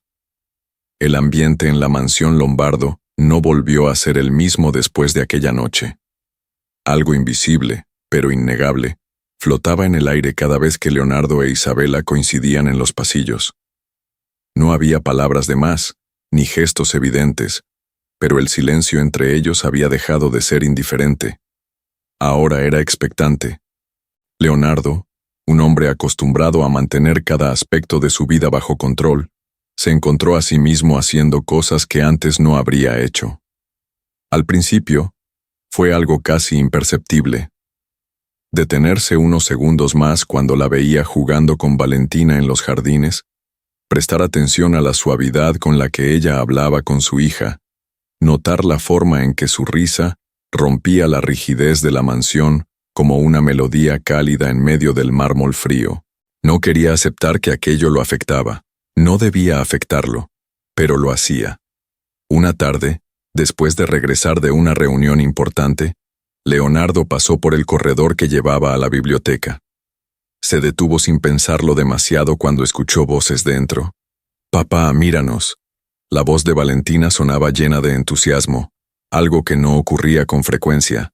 A: El ambiente en la mansión Lombardo no volvió a ser el mismo después de aquella noche. Algo invisible, pero innegable, flotaba en el aire cada vez que Leonardo e Isabela coincidían en los pasillos. No había palabras de más, ni gestos evidentes, pero el silencio entre ellos había dejado de ser indiferente. Ahora era expectante. Leonardo, un hombre acostumbrado a mantener cada aspecto de su vida bajo control, se encontró a sí mismo haciendo cosas que antes no habría hecho. Al principio, fue algo casi imperceptible. Detenerse unos segundos más cuando la veía jugando con Valentina en los jardines, prestar atención a la suavidad con la que ella hablaba con su hija, notar la forma en que su risa rompía la rigidez de la mansión como una melodía cálida en medio del mármol frío. No quería aceptar que aquello lo afectaba. No debía afectarlo, pero lo hacía. Una tarde, después de regresar de una reunión importante, Leonardo pasó por el corredor que llevaba a la biblioteca. Se detuvo sin pensarlo demasiado cuando escuchó voces dentro. «Papá, míranos». La voz de Valentina sonaba llena de entusiasmo, algo que no ocurría con frecuencia.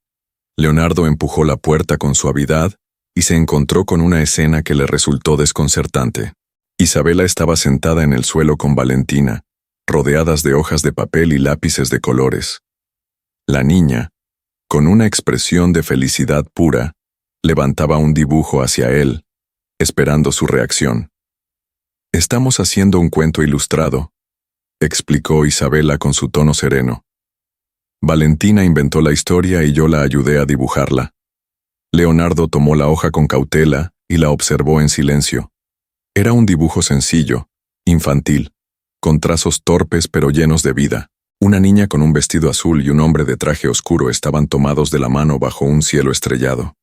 A: Leonardo empujó la puerta con suavidad y se encontró con una escena que le resultó desconcertante. Isabela estaba sentada en el suelo con Valentina, rodeadas de hojas de papel y lápices de colores. La niña, con una expresión de felicidad pura, levantaba un dibujo hacia él, esperando su reacción. «Estamos haciendo un cuento ilustrado», explicó Isabela con su tono sereno. «Valentina inventó la historia y yo la ayudé a dibujarla». Leonardo tomó la hoja con cautela y la observó en silencio. Era un dibujo sencillo, infantil, con trazos torpes pero llenos de vida. Una niña con un vestido azul y un hombre de traje oscuro estaban tomados de la mano bajo un cielo estrellado.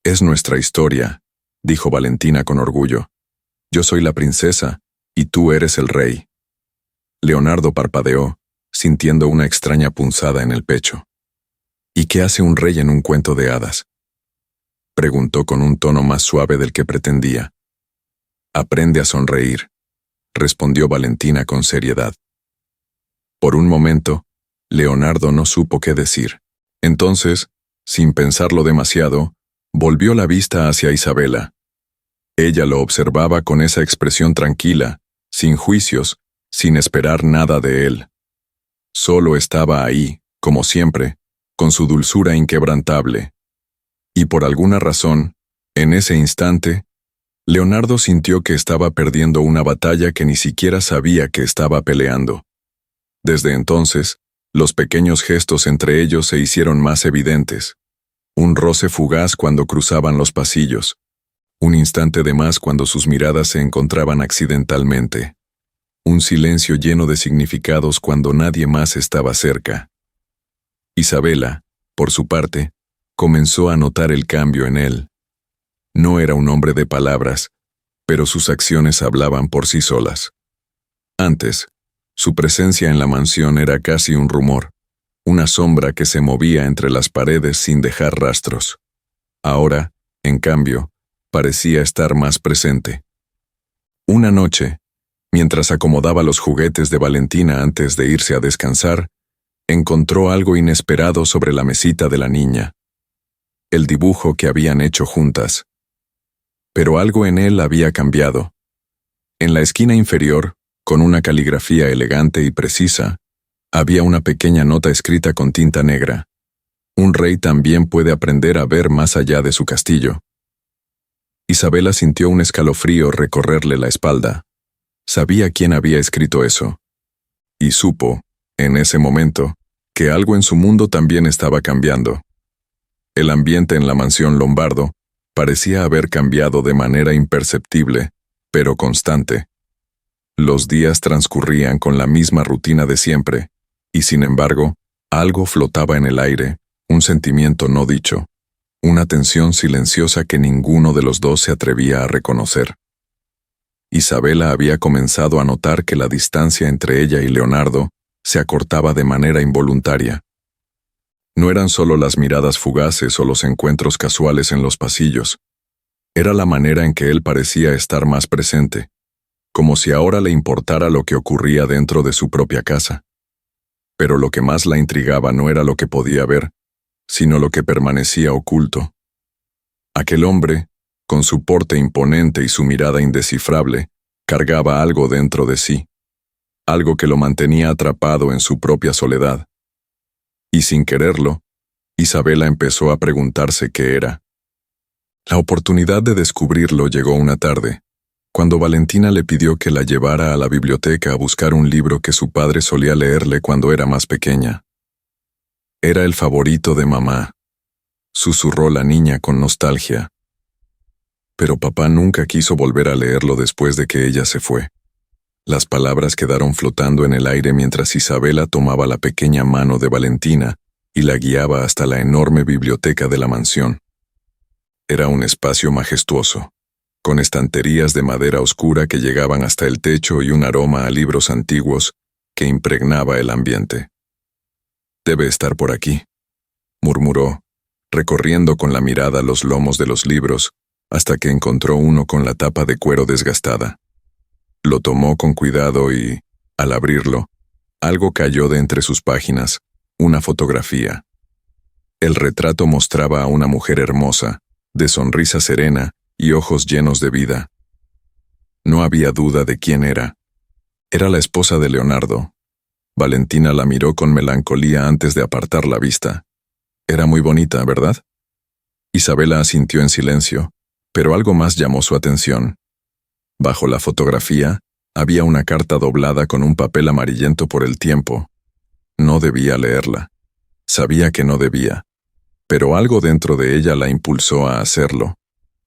A: «Es nuestra historia», dijo Valentina con orgullo. «Yo soy la princesa y tú eres el rey». Leonardo parpadeó, sintiendo una extraña punzada en el pecho. «¿Y qué hace un rey en un cuento de hadas?», preguntó con un tono más suave del que pretendía. «Aprende a sonreír», respondió Valentina con seriedad. Por un momento, Leonardo no supo qué decir. Entonces, sin pensarlo demasiado, volvió la vista hacia Isabela. Ella lo observaba con esa expresión tranquila, sin juicios, sin esperar nada de él. Solo estaba ahí, como siempre, con su dulzura inquebrantable. Y por alguna razón, en ese instante, Leonardo sintió que estaba perdiendo una batalla que ni siquiera sabía que estaba peleando. Desde entonces, los pequeños gestos entre ellos se hicieron más evidentes. Un roce fugaz cuando cruzaban los pasillos. Un instante de más cuando sus miradas se encontraban accidentalmente. Un silencio lleno de significados cuando nadie más estaba cerca. Isabela, por su parte, comenzó a notar el cambio en él. No era un hombre de palabras, pero sus acciones hablaban por sí solas. Antes, su presencia en la mansión era casi un rumor, una sombra que se movía entre las paredes sin dejar rastros. Ahora, en cambio, parecía estar más presente. Una noche, mientras acomodaba los juguetes de Valentina antes de irse a descansar, encontró algo inesperado sobre la mesita de la niña. El dibujo que habían hecho juntas. Pero algo en él había cambiado. En la esquina inferior, con una caligrafía elegante y precisa, había una pequeña nota escrita con tinta negra. Un rey también puede aprender a ver más allá de su castillo. Isabela sintió un escalofrío recorrerle la espalda. Sabía quién había escrito eso. Y supo, en ese momento, que algo en su mundo también estaba cambiando. El ambiente en la mansión Lombardo parecía haber cambiado de manera imperceptible, pero constante. Los días transcurrían con la misma rutina de siempre, y sin embargo, algo flotaba en el aire, un sentimiento no dicho, una tensión silenciosa que ninguno de los dos se atrevía a reconocer. Isabela había comenzado a notar que la distancia entre ella y Leonardo se acortaba de manera involuntaria. No eran solo las miradas fugaces o los encuentros casuales en los pasillos. Era la manera en que él parecía estar más presente, como si ahora le importara lo que ocurría dentro de su propia casa. Pero lo que más la intrigaba no era lo que podía ver, sino lo que permanecía oculto. Aquel hombre, con su porte imponente y su mirada indescifrable, cargaba algo dentro de sí, algo que lo mantenía atrapado en su propia soledad. Y sin quererlo, Isabela empezó a preguntarse qué era. La oportunidad de descubrirlo llegó una tarde, cuando Valentina le pidió que la llevara a la biblioteca a buscar un libro que su padre solía leerle cuando era más pequeña. Era el favorito de mamá, susurró la niña con nostalgia. Pero papá nunca quiso volver a leerlo después de que ella se fue. Las palabras quedaron flotando en el aire mientras Isabela tomaba la pequeña mano de Valentina y la guiaba hasta la enorme biblioteca de la mansión. Era un espacio majestuoso, con estanterías de madera oscura que llegaban hasta el techo y un aroma a libros antiguos que impregnaba el ambiente. «Debe estar por aquí», murmuró, recorriendo con la mirada los lomos de los libros, hasta que encontró uno con la tapa de cuero desgastada. Lo tomó con cuidado y, al abrirlo, algo cayó de entre sus páginas, una fotografía. El retrato mostraba a una mujer hermosa, de sonrisa serena y ojos llenos de vida. No había duda de quién era. Era la esposa de Leonardo. Valentina la miró con melancolía antes de apartar la vista. Era muy bonita, ¿verdad? Isabela asintió en silencio, pero algo más llamó su atención. Bajo la fotografía, había una carta doblada con un papel amarillento por el tiempo. No debía leerla. Sabía que no debía, pero algo dentro de ella la impulsó a hacerlo.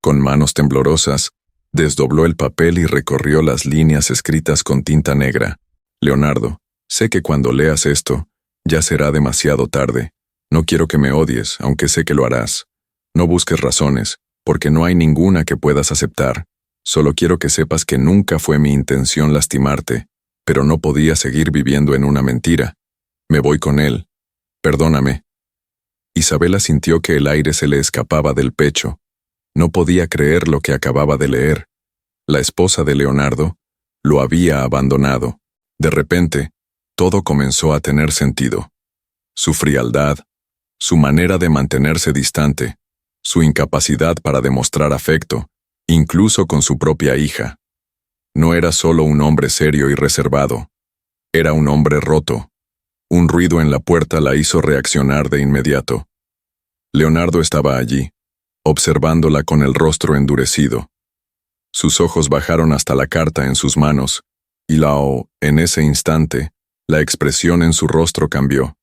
A: Con manos temblorosas, desdobló el papel y recorrió las líneas escritas con tinta negra. «Leonardo, sé que cuando leas esto, ya será demasiado tarde. No quiero que me odies, aunque sé que lo harás. No busques razones, porque no hay ninguna que puedas aceptar. Solo quiero que sepas que nunca fue mi intención lastimarte, pero no podía seguir viviendo en una mentira. Me voy con él. Perdóname». Isabela sintió que el aire se le escapaba del pecho. No podía creer lo que acababa de leer. La esposa de Leonardo lo había abandonado. De repente, todo comenzó a tener sentido. Su frialdad, su manera de mantenerse distante, su incapacidad para demostrar afecto, incluso con su propia hija. No era solo un hombre serio y reservado. Era un hombre roto. Un ruido en la puerta la hizo reaccionar de inmediato. Leonardo estaba allí, observándola con el rostro endurecido. Sus ojos bajaron hasta la carta en sus manos, y en ese instante, la expresión en su rostro cambió.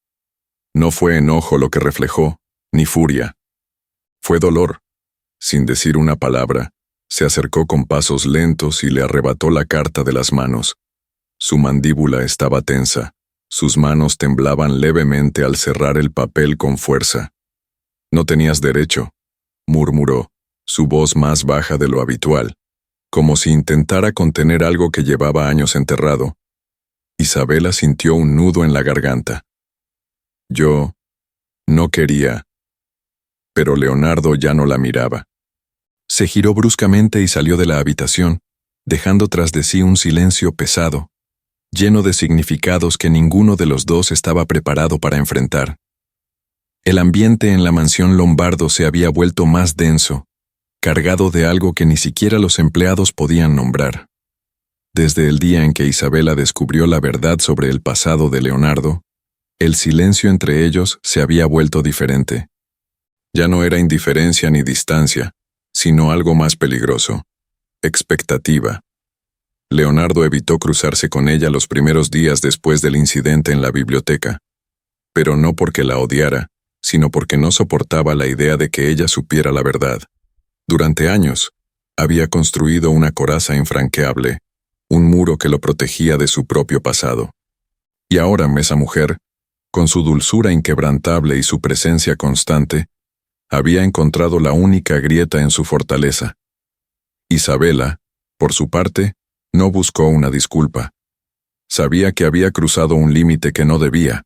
A: No fue enojo lo que reflejó, ni furia. Fue dolor. Sin decir una palabra, se acercó con pasos lentos y le arrebató la carta de las manos. Su mandíbula estaba tensa. Sus manos temblaban levemente al cerrar el papel con fuerza. «No tenías derecho», murmuró, su voz más baja de lo habitual, como si intentara contener algo que llevaba años enterrado. Isabela sintió un nudo en la garganta. «Yo no quería». Pero Leonardo ya no la miraba. Se giró bruscamente y salió de la habitación, dejando tras de sí un silencio pesado, lleno de significados que ninguno de los dos estaba preparado para enfrentar. El ambiente en la mansión Lombardo se había vuelto más denso, cargado de algo que ni siquiera los empleados podían nombrar. Desde el día en que Isabela descubrió la verdad sobre el pasado de Leonardo, el silencio entre ellos se había vuelto diferente. Ya no era indiferencia ni distancia, sino algo más peligroso: expectativa. Leonardo evitó cruzarse con ella los primeros días después del incidente en la biblioteca, pero no porque la odiara, sino porque no soportaba la idea de que ella supiera la verdad. Durante años, había construido una coraza infranqueable, un muro que lo protegía de su propio pasado. Y ahora esa mujer, con su dulzura inquebrantable y su presencia constante, había encontrado la única grieta en su fortaleza. Isabela, por su parte, no buscó una disculpa. Sabía que había cruzado un límite que no debía,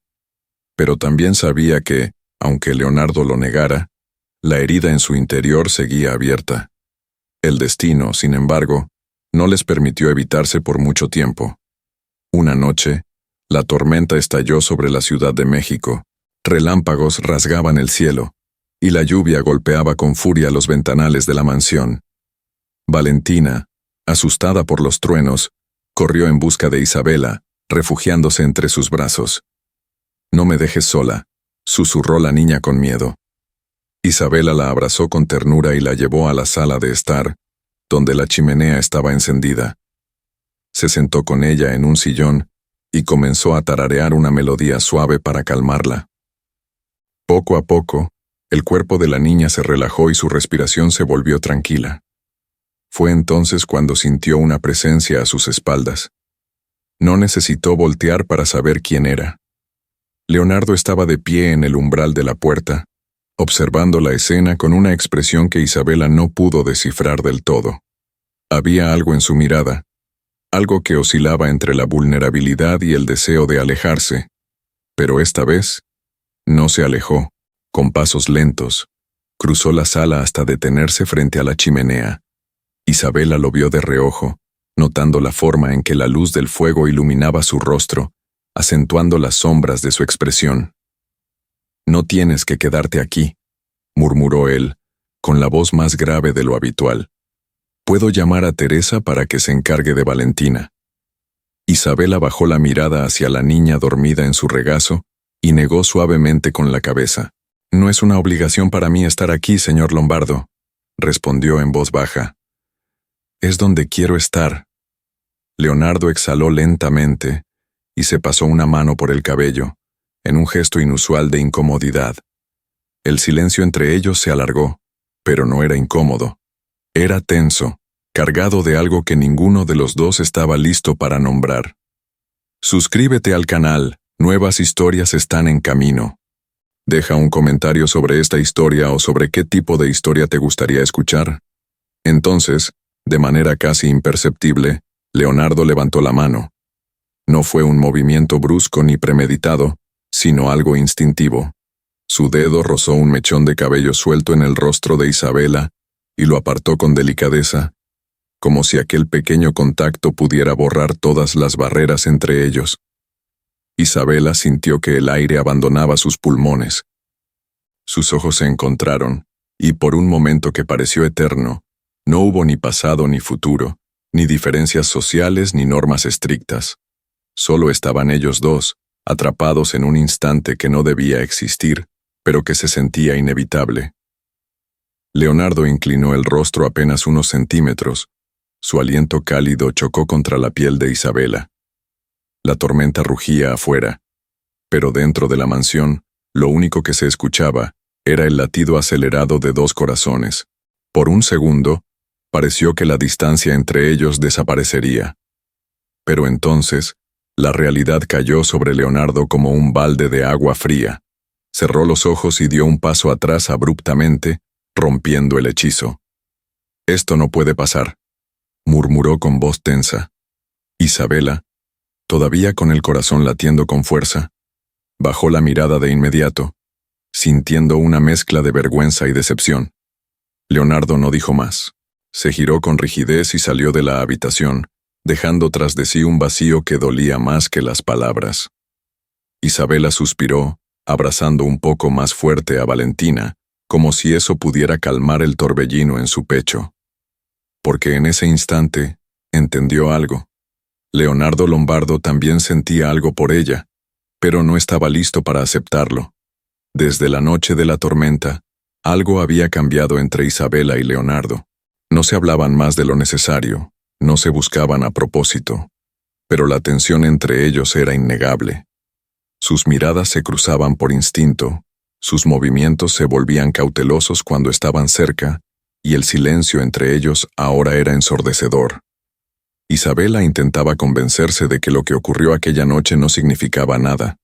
A: pero también sabía que, aunque Leonardo lo negara, la herida en su interior seguía abierta. El destino, sin embargo, no les permitió evitarse por mucho tiempo. Una noche, la tormenta estalló sobre la Ciudad de México. Relámpagos rasgaban el cielo, y la lluvia golpeaba con furia los ventanales de la mansión. Valentina, asustada por los truenos, corrió en busca de Isabela, refugiándose entre sus brazos. «No me dejes sola», susurró la niña con miedo. Isabela la abrazó con ternura y la llevó a la sala de estar, donde la chimenea estaba encendida. Se sentó con ella en un sillón y comenzó a tararear una melodía suave para calmarla. Poco a poco, el cuerpo de la niña se relajó y su respiración se volvió tranquila. Fue entonces cuando sintió una presencia a sus espaldas. No necesitó voltear para saber quién era. Leonardo estaba de pie en el umbral de la puerta, observando la escena con una expresión que Isabela no pudo descifrar del todo. Había algo en su mirada, algo que oscilaba entre la vulnerabilidad y el deseo de alejarse, pero esta vez no se alejó. Con pasos lentos, cruzó la sala hasta detenerse frente a la chimenea. Isabela lo vio de reojo, notando la forma en que la luz del fuego iluminaba su rostro, acentuando las sombras de su expresión. «No tienes que quedarte aquí», murmuró él, con la voz más grave de lo habitual. «Puedo llamar a Teresa para que se encargue de Valentina». Isabela bajó la mirada hacia la niña dormida en su regazo y negó suavemente con la cabeza. «No es una obligación para mí estar aquí, señor Lombardo», respondió en voz baja. «Es donde quiero estar». Leonardo exhaló lentamente y se pasó una mano por el cabello, en un gesto inusual de incomodidad. El silencio entre ellos se alargó, pero no era incómodo. Era tenso, cargado de algo que ninguno de los dos estaba listo para nombrar. Suscríbete al canal, nuevas historias están en camino. Deja un comentario sobre esta historia o sobre qué tipo de historia te gustaría escuchar. Entonces, de manera casi imperceptible, Leonardo levantó la mano. No fue un movimiento brusco ni premeditado, sino algo instintivo. Su dedo rozó un mechón de cabello suelto en el rostro de Isabela y lo apartó con delicadeza, como si aquel pequeño contacto pudiera borrar todas las barreras entre ellos. Isabela sintió que el aire abandonaba sus pulmones. Sus ojos se encontraron, y por un momento que pareció eterno, no hubo ni pasado ni futuro, ni diferencias sociales ni normas estrictas. Solo estaban ellos dos, atrapados en un instante que no debía existir, pero que se sentía inevitable. Leonardo inclinó el rostro apenas unos centímetros. Su aliento cálido chocó contra la piel de Isabela. La tormenta rugía afuera, pero dentro de la mansión, lo único que se escuchaba era el latido acelerado de dos corazones. Por un segundo, pareció que la distancia entre ellos desaparecería. Pero entonces, la realidad cayó sobre Leonardo como un balde de agua fría. Cerró los ojos y dio un paso atrás abruptamente, rompiendo el hechizo. «Esto no puede pasar», murmuró con voz tensa. Isabela, todavía con el corazón latiendo con fuerza, bajó la mirada de inmediato, sintiendo una mezcla de vergüenza y decepción. Leonardo no dijo más. Se giró con rigidez y salió de la habitación, dejando tras de sí un vacío que dolía más que las palabras. Isabela suspiró, abrazando un poco más fuerte a Valentina, como si eso pudiera calmar el torbellino en su pecho. Porque en ese instante, entendió algo. Leonardo Lombardo también sentía algo por ella, pero no estaba listo para aceptarlo. Desde la noche de la tormenta, algo había cambiado entre Isabela y Leonardo. No se hablaban más de lo necesario, no se buscaban a propósito, pero la tensión entre ellos era innegable. Sus miradas se cruzaban por instinto, sus movimientos se volvían cautelosos cuando estaban cerca, y el silencio entre ellos ahora era ensordecedor. Isabela intentaba convencerse de que lo que ocurrió aquella noche no significaba nada.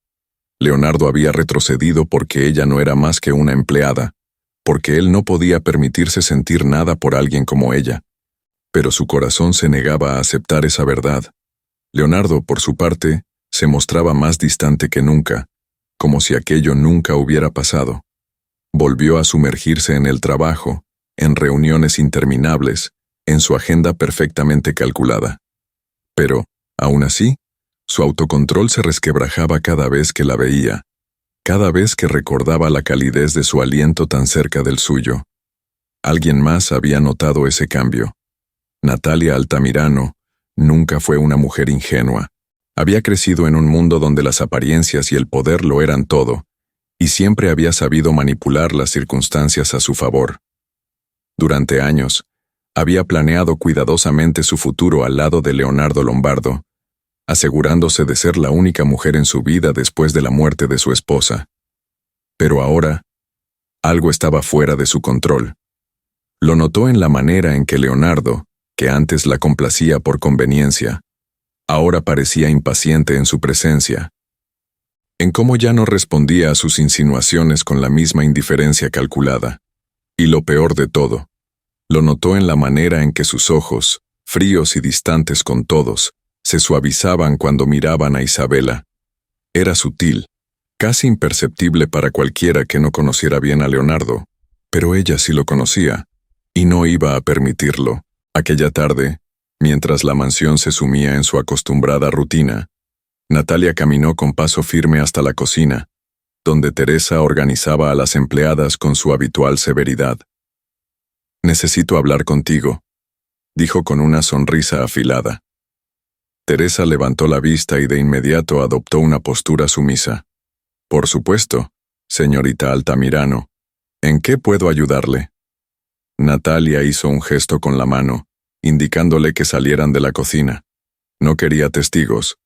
A: Leonardo había retrocedido porque ella no era más que una empleada, porque él no podía permitirse sentir nada por alguien como ella. Pero su corazón se negaba a aceptar esa verdad. Leonardo, por su parte, se mostraba más distante que nunca, como si aquello nunca hubiera pasado. Volvió a sumergirse en el trabajo, en reuniones interminables, en su agenda perfectamente calculada. Pero, aún así, su autocontrol se resquebrajaba cada vez que la veía, cada vez que recordaba la calidez de su aliento tan cerca del suyo. Alguien más había notado ese cambio. Natalia Altamirano nunca fue una mujer ingenua. Había crecido en un mundo donde las apariencias y el poder lo eran todo, y siempre había sabido manipular las circunstancias a su favor. Durante años, había planeado cuidadosamente su futuro al lado de Leonardo Lombardo, asegurándose de ser la única mujer en su vida después de la muerte de su esposa. Pero ahora, algo estaba fuera de su control. Lo notó en la manera en que Leonardo, que antes la complacía por conveniencia, ahora parecía impaciente en su presencia. en cómo ya no respondía a sus insinuaciones con la misma indiferencia calculada. Y lo peor de todo, lo notó en la manera en que sus ojos, fríos y distantes con todos, se suavizaban cuando miraban a Isabela. Era sutil, casi imperceptible para cualquiera que no conociera bien a Leonardo, pero ella sí lo conocía, y no iba a permitirlo. Aquella tarde, mientras la mansión se sumía en su acostumbrada rutina, Natalia caminó con paso firme hasta la cocina, donde Teresa organizaba a las empleadas con su habitual severidad. «Necesito hablar contigo», dijo con una sonrisa afilada. Teresa levantó la vista y de inmediato adoptó una postura sumisa. «Por supuesto, señorita Altamirano. ¿En qué puedo ayudarle?» Natalia hizo un gesto con la mano, indicándole que salieran de la cocina. No quería testigos.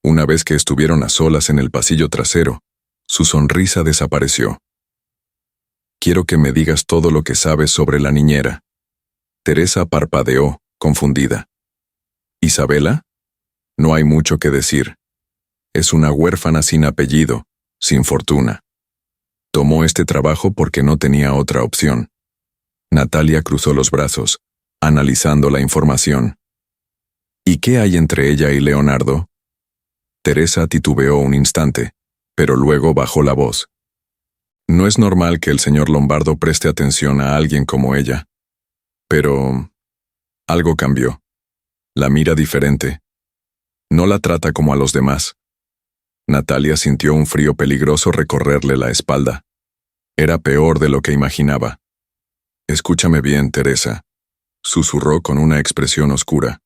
A: Una vez que estuvieron a solas en el pasillo trasero, su sonrisa desapareció. «Quiero que me digas todo lo que sabes sobre la niñera». Teresa parpadeó, confundida. «¿Isabela? No hay mucho que decir. Es una huérfana sin apellido, sin fortuna. Tomó este trabajo porque no tenía otra opción». Natalia cruzó los brazos, analizando la información. «¿Y qué hay entre ella y Leonardo?» Teresa titubeó un instante, pero luego bajó la voz. «No es normal que el señor Lombardo preste atención a alguien como ella. Pero algo cambió. La mira diferente. No la trata como a los demás». Natalia sintió un frío peligroso recorrerle la espalda. Era peor de lo que imaginaba. «Escúchame bien, Teresa», susurró con una expresión oscura.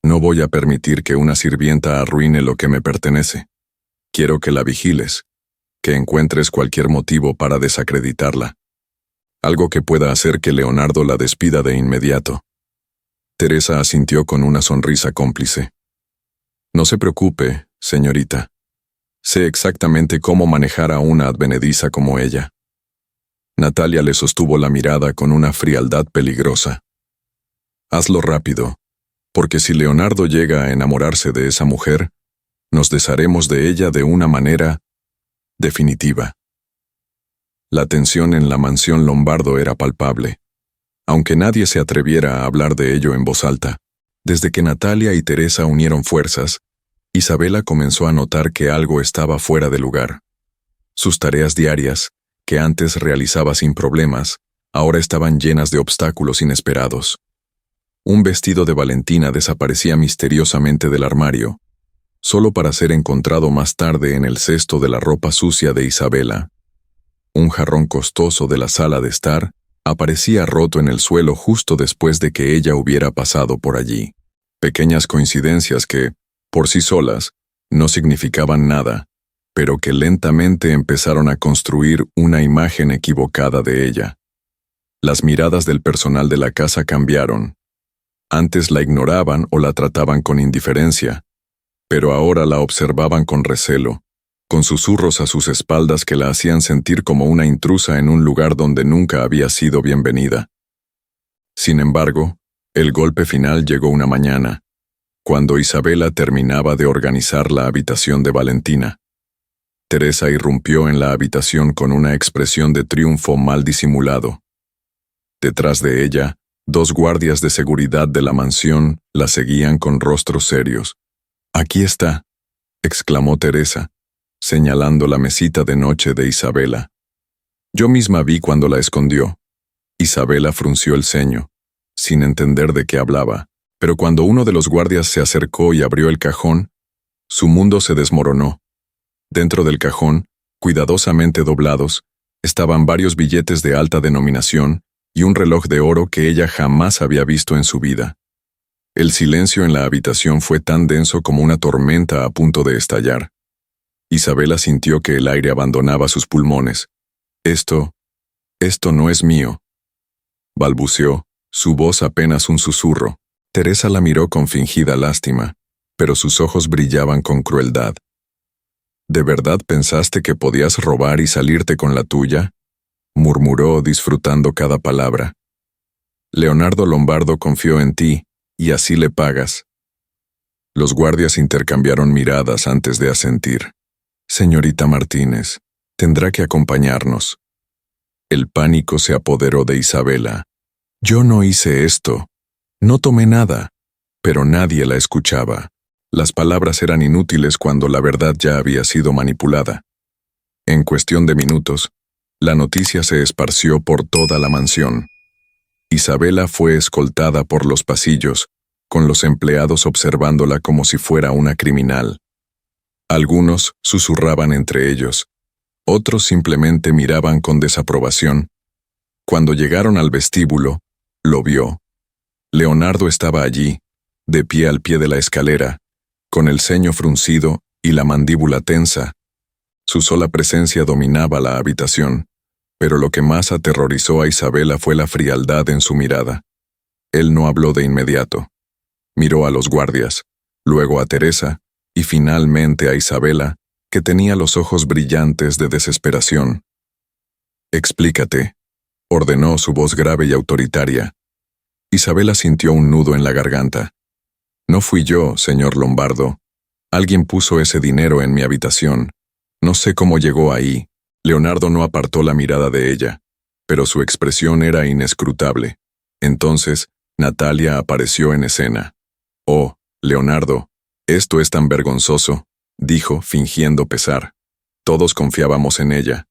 A: «No voy a permitir que una sirvienta arruine lo que me pertenece. Quiero que la vigiles, que encuentres cualquier motivo para desacreditarla. Algo que pueda hacer que Leonardo la despida de inmediato». Teresa asintió con una sonrisa cómplice. «No se preocupe, señorita. Sé exactamente cómo manejar a una advenediza como ella». Natalia le sostuvo la mirada con una frialdad peligrosa. «Hazlo rápido, porque si Leonardo llega a enamorarse de esa mujer, nos desharemos de ella de una manera definitiva». La tensión en la mansión Lombardo era palpable, aunque nadie se atreviera a hablar de ello en voz alta. Desde que Natalia y Teresa unieron fuerzas, Isabela comenzó a notar que algo estaba fuera de lugar. Sus tareas diarias, que antes realizaba sin problemas, ahora estaban llenas de obstáculos inesperados. Un vestido de Valentina desaparecía misteriosamente del armario, solo para ser encontrado más tarde en el cesto de la ropa sucia de Isabela. Un jarrón costoso de la sala de estar aparecía roto en el suelo justo después de que ella hubiera pasado por allí. Pequeñas coincidencias que, por sí solas, no significaban nada, pero que lentamente empezaron a construir una imagen equivocada de ella. Las miradas del personal de la casa cambiaron. Antes la ignoraban o la trataban con indiferencia, pero ahora la observaban con recelo, con susurros a sus espaldas que la hacían sentir como una intrusa en un lugar donde nunca había sido bienvenida. Sin embargo, el golpe final llegó una mañana, cuando Isabela terminaba de organizar la habitación de Valentina. Teresa irrumpió en la habitación con una expresión de triunfo mal disimulado. Detrás de ella, 2 guardias de seguridad de la mansión la seguían con rostros serios. «Aquí está», exclamó Teresa, señalando la mesita de noche de Isabela. «Yo misma vi cuando la escondió». Isabela frunció el ceño, sin entender de qué hablaba, pero cuando uno de los guardias se acercó y abrió el cajón, su mundo se desmoronó. Dentro del cajón, cuidadosamente doblados, estaban varios billetes de alta denominación y un reloj de oro que ella jamás había visto en su vida. El silencio en la habitación fue tan denso como una tormenta a punto de estallar. Isabela sintió que el aire abandonaba sus pulmones. Esto no es mío», balbuceó, su voz apenas un susurro. Teresa la miró con fingida lástima, pero sus ojos brillaban con crueldad. «¿De verdad pensaste que podías robar y salirte con la tuya?», murmuró disfrutando cada palabra. «Leonardo Lombardo confió en ti, y así le pagas». Los guardias intercambiaron miradas antes de asentir. Señorita Martínez, tendrá que acompañarnos. El pánico se apoderó de Isabela. Yo no hice esto. No tomé nada. Pero nadie la escuchaba. Las palabras eran inútiles cuando la verdad ya había sido manipulada. En cuestión de minutos, la noticia se esparció por toda la mansión. Isabela fue escoltada por los pasillos, con los empleados observándola como si fuera una criminal. Algunos susurraban entre ellos, otros simplemente miraban con desaprobación. Cuando llegaron al vestíbulo, lo vio. Leonardo estaba allí, de pie al pie de la escalera, con el ceño fruncido y la mandíbula tensa. Su sola presencia dominaba la habitación, pero lo que más aterrorizó a Isabela fue la frialdad en su mirada. Él no habló de inmediato. Miró a los guardias, luego a Teresa, y finalmente a Isabela, que tenía los ojos brillantes de desesperación. «Explícate», ordenó su voz grave y autoritaria. Isabela sintió un nudo en la garganta. «No fui yo, señor Lombardo. Alguien puso ese dinero en mi habitación. No sé cómo llegó ahí». Leonardo no apartó la mirada de ella, pero su expresión era inescrutable. Entonces, Natalia apareció en escena. «Oh, Leonardo, esto es tan vergonzoso», dijo, fingiendo pesar. Todos confiábamos en ella.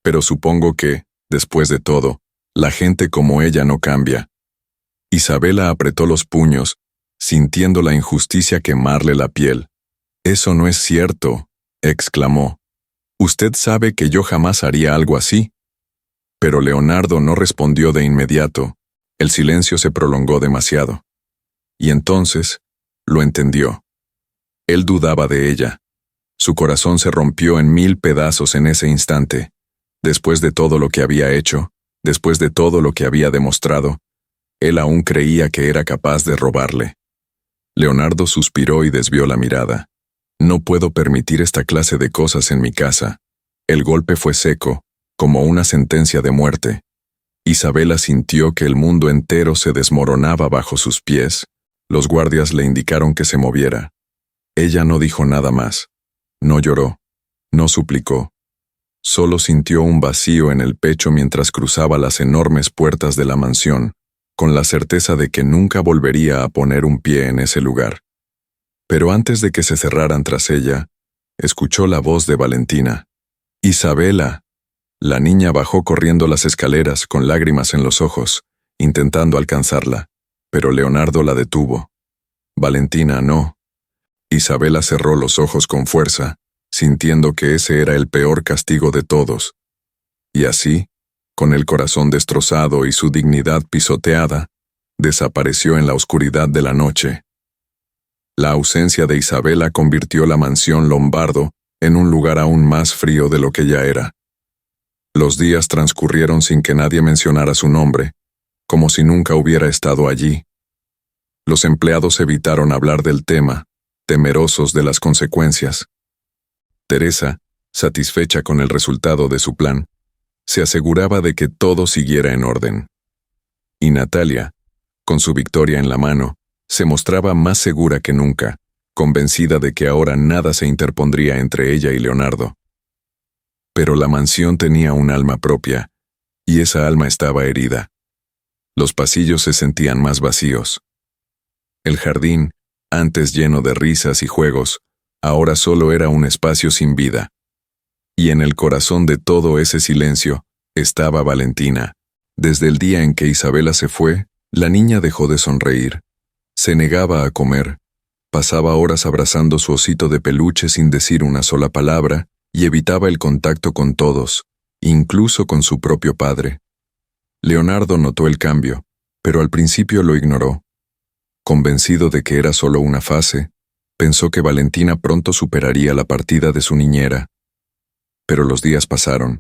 A: Pero supongo que, después de todo, la gente como ella no cambia. Isabela apretó los puños, sintiendo la injusticia quemarle la piel. «Eso no es cierto», exclamó. «Usted sabe que yo jamás haría algo así». Pero Leonardo no respondió de inmediato. El silencio se prolongó demasiado. Y entonces, lo entendió. Él dudaba de ella. Su corazón se rompió en 1000 pedazos en ese instante. Después de todo lo que había hecho, después de todo lo que había demostrado, él aún creía que era capaz de robarle. Leonardo suspiró y desvió la mirada. «No puedo permitir esta clase de cosas en mi casa». El golpe fue seco, como una sentencia de muerte. Isabela sintió que el mundo entero se desmoronaba bajo sus pies. Los guardias le indicaron que se moviera. Ella no dijo nada más. No lloró. No suplicó. Solo sintió un vacío en el pecho mientras cruzaba las enormes puertas de la mansión, con la certeza de que nunca volvería a poner un pie en ese lugar. Pero antes de que se cerraran tras ella, escuchó la voz de Valentina. «Isabela». La niña bajó corriendo las escaleras con lágrimas en los ojos, intentando alcanzarla, pero Leonardo la detuvo. «Valentina, no». Isabela cerró los ojos con fuerza, sintiendo que ese era el peor castigo de todos. Y así, con el corazón destrozado y su dignidad pisoteada, desapareció en la oscuridad de la noche. La ausencia de Isabela convirtió la mansión Lombardo en un lugar aún más frío de lo que ya era. Los días transcurrieron sin que nadie mencionara su nombre, como si nunca hubiera estado allí. Los empleados evitaron hablar del tema, temerosos de las consecuencias. Teresa, satisfecha con el resultado de su plan, se aseguraba de que todo siguiera en orden. Y Natalia, con su victoria en la mano, se mostraba más segura que nunca, convencida de que ahora nada se interpondría entre ella y Leonardo. Pero la mansión tenía un alma propia, y esa alma estaba herida. Los pasillos se sentían más vacíos. El jardín, antes lleno de risas y juegos, ahora solo era un espacio sin vida. Y en el corazón de todo ese silencio estaba Valentina. Desde el día en que Isabela se fue, la niña dejó de sonreír. Se negaba a comer, pasaba horas abrazando su osito de peluche sin decir una sola palabra y evitaba el contacto con todos, incluso con su propio padre. Leonardo notó el cambio, pero al principio lo ignoró. Convencido de que era solo una fase, pensó que Valentina pronto superaría la partida de su niñera. Pero los días pasaron,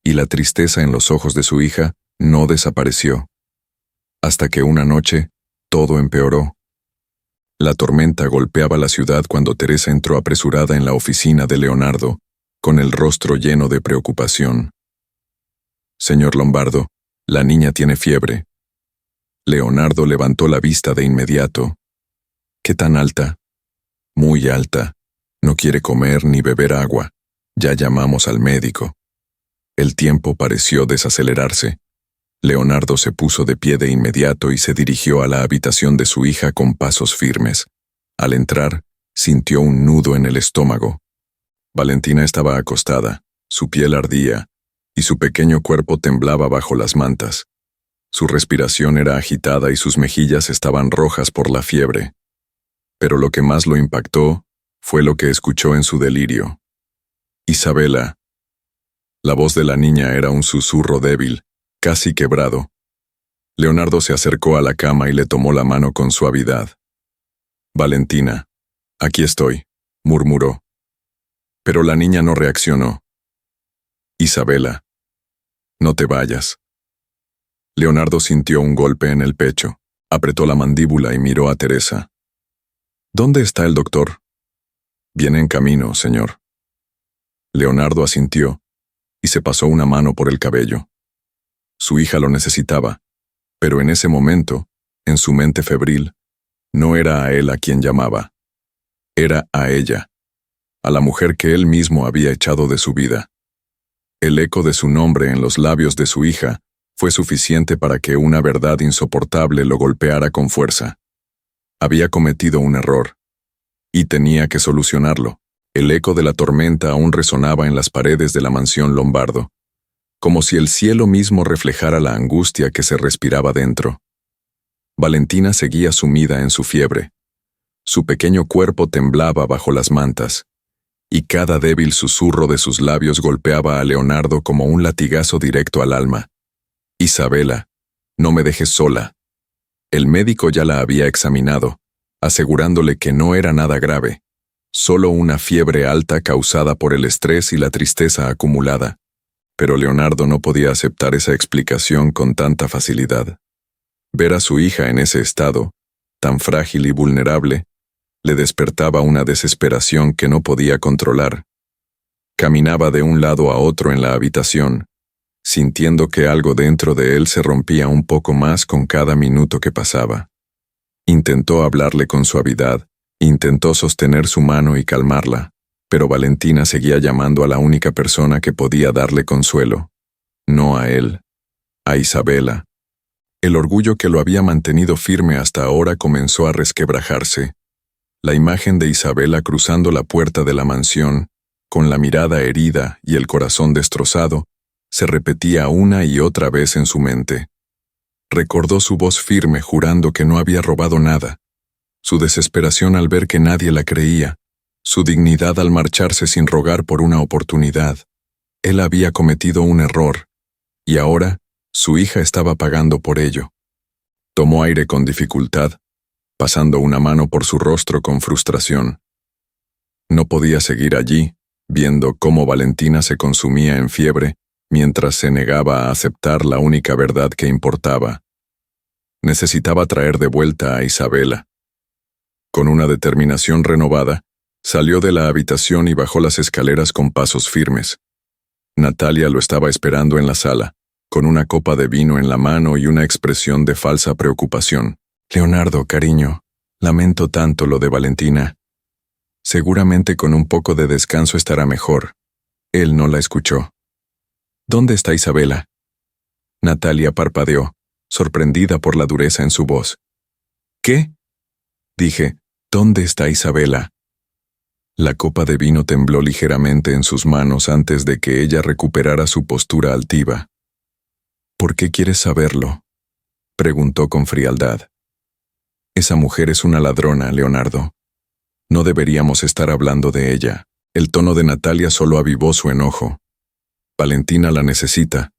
A: y la tristeza en los ojos de su hija no desapareció. Hasta que una noche, todo empeoró. La tormenta golpeaba la ciudad cuando Teresa entró apresurada en la oficina de Leonardo, con el rostro lleno de preocupación. «Señor Lombardo, la niña tiene fiebre». Leonardo levantó la vista de inmediato. «¿Qué tan alta?» «Muy alta. No quiere comer ni beber agua. Ya llamamos al médico. El tiempo pareció desacelerarse. Leonardo se puso de pie de inmediato y se dirigió a la habitación de su hija con pasos firmes. Al entrar, sintió un nudo en el estómago. Valentina estaba acostada, su piel ardía, y su pequeño cuerpo temblaba bajo las mantas. Su respiración era agitada y sus mejillas estaban rojas por la fiebre. Pero lo que más lo impactó fue lo que escuchó en su delirio. Isabela. La voz de la niña era un susurro débil, casi quebrado. Leonardo se acercó a la cama y le tomó la mano con suavidad. Valentina, aquí estoy, murmuró. Pero la niña no reaccionó. Isabela, no te vayas. Leonardo sintió un golpe en el pecho, apretó la mandíbula y miró a Teresa. ¿Dónde está el doctor? Viene en camino, señor. Leonardo asintió y se pasó una mano por el cabello. Su hija lo necesitaba, pero en ese momento, en su mente febril, no era a él a quien llamaba. Era a ella, a la mujer que él mismo había echado de su vida. El eco de su nombre en los labios de su hija fue suficiente para que una verdad insoportable lo golpeara con fuerza. Había cometido un error, y tenía que solucionarlo. El eco de la tormenta aún resonaba en las paredes de la mansión Lombardo, como si el cielo mismo reflejara la angustia que se respiraba dentro. Valentina seguía sumida en su fiebre. Su pequeño cuerpo temblaba bajo las mantas, y cada débil susurro de sus labios golpeaba a Leonardo como un latigazo directo al alma. Isabela, no me dejes sola. El médico ya la había examinado, asegurándole que no era nada grave, solo una fiebre alta causada por el estrés y la tristeza acumulada. Pero Leonardo no podía aceptar esa explicación con tanta facilidad. Ver a su hija en ese estado, tan frágil y vulnerable, le despertaba una desesperación que no podía controlar. Caminaba de un lado a otro en la habitación, sintiendo que algo dentro de él se rompía un poco más con cada minuto que pasaba. Intentó hablarle con suavidad, intentó sostener su mano y calmarla, pero Valentina seguía llamando a la única persona que podía darle consuelo. No a él, a Isabela. El orgullo que lo había mantenido firme hasta ahora comenzó a resquebrajarse. La imagen de Isabela cruzando la puerta de la mansión, con la mirada herida y el corazón destrozado, se repetía una y otra vez en su mente. Recordó su voz firme jurando que no había robado nada, su desesperación al ver que nadie la creía, su dignidad al marcharse sin rogar por una oportunidad. Él había cometido un error, y ahora su hija estaba pagando por ello. Tomó aire con dificultad, pasando una mano por su rostro con frustración. No podía seguir allí, viendo cómo Valentina se consumía en fiebre, mientras se negaba a aceptar la única verdad que importaba. Necesitaba traer de vuelta a Isabela. Con una determinación renovada, salió de la habitación y bajó las escaleras con pasos firmes. Natalia lo estaba esperando en la sala, con una copa de vino en la mano y una expresión de falsa preocupación. «Leonardo, cariño, lamento tanto lo de Valentina. Seguramente con un poco de descanso estará mejor». Él no la escuchó. «¿Dónde está Isabela?» Natalia parpadeó, sorprendida por la dureza en su voz. «¿Qué?» Dije, «¿Dónde está Isabela?» La copa de vino tembló ligeramente en sus manos antes de que ella recuperara su postura altiva. «¿Por qué quieres saberlo?», preguntó con frialdad. «Esa mujer es una ladrona, Leonardo. No deberíamos estar hablando de ella». El tono de Natalia solo avivó su enojo. «Valentina la necesita».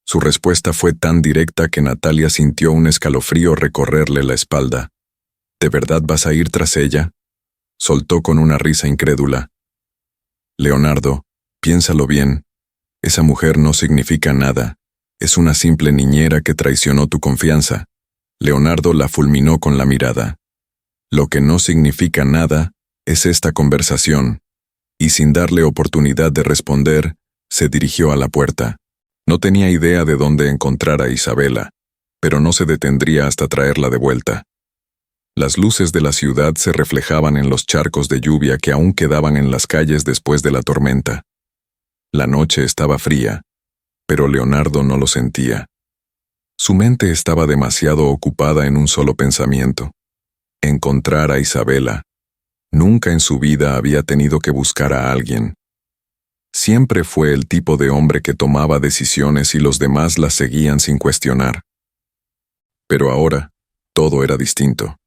A: Su respuesta fue tan directa que Natalia sintió un escalofrío recorrerle la espalda. «¿De verdad vas a ir tras ella?», soltó con una risa incrédula. «Leonardo, piénsalo bien. Esa mujer no significa nada. Es una simple niñera que traicionó tu confianza». Leonardo la fulminó con la mirada. «Lo que no significa nada es esta conversación». Y sin darle oportunidad de responder, se dirigió a la puerta. No tenía idea de dónde encontrar a Isabela, pero no se detendría hasta traerla de vuelta. Las luces de la ciudad se reflejaban en los charcos de lluvia que aún quedaban en las calles después de la tormenta. La noche estaba fría, pero Leonardo no lo sentía. Su mente estaba demasiado ocupada en un solo pensamiento: encontrar a Isabela. Nunca en su vida había tenido que buscar a alguien. Siempre fue el tipo de hombre que tomaba decisiones y los demás las seguían sin cuestionar. Pero ahora, todo era distinto.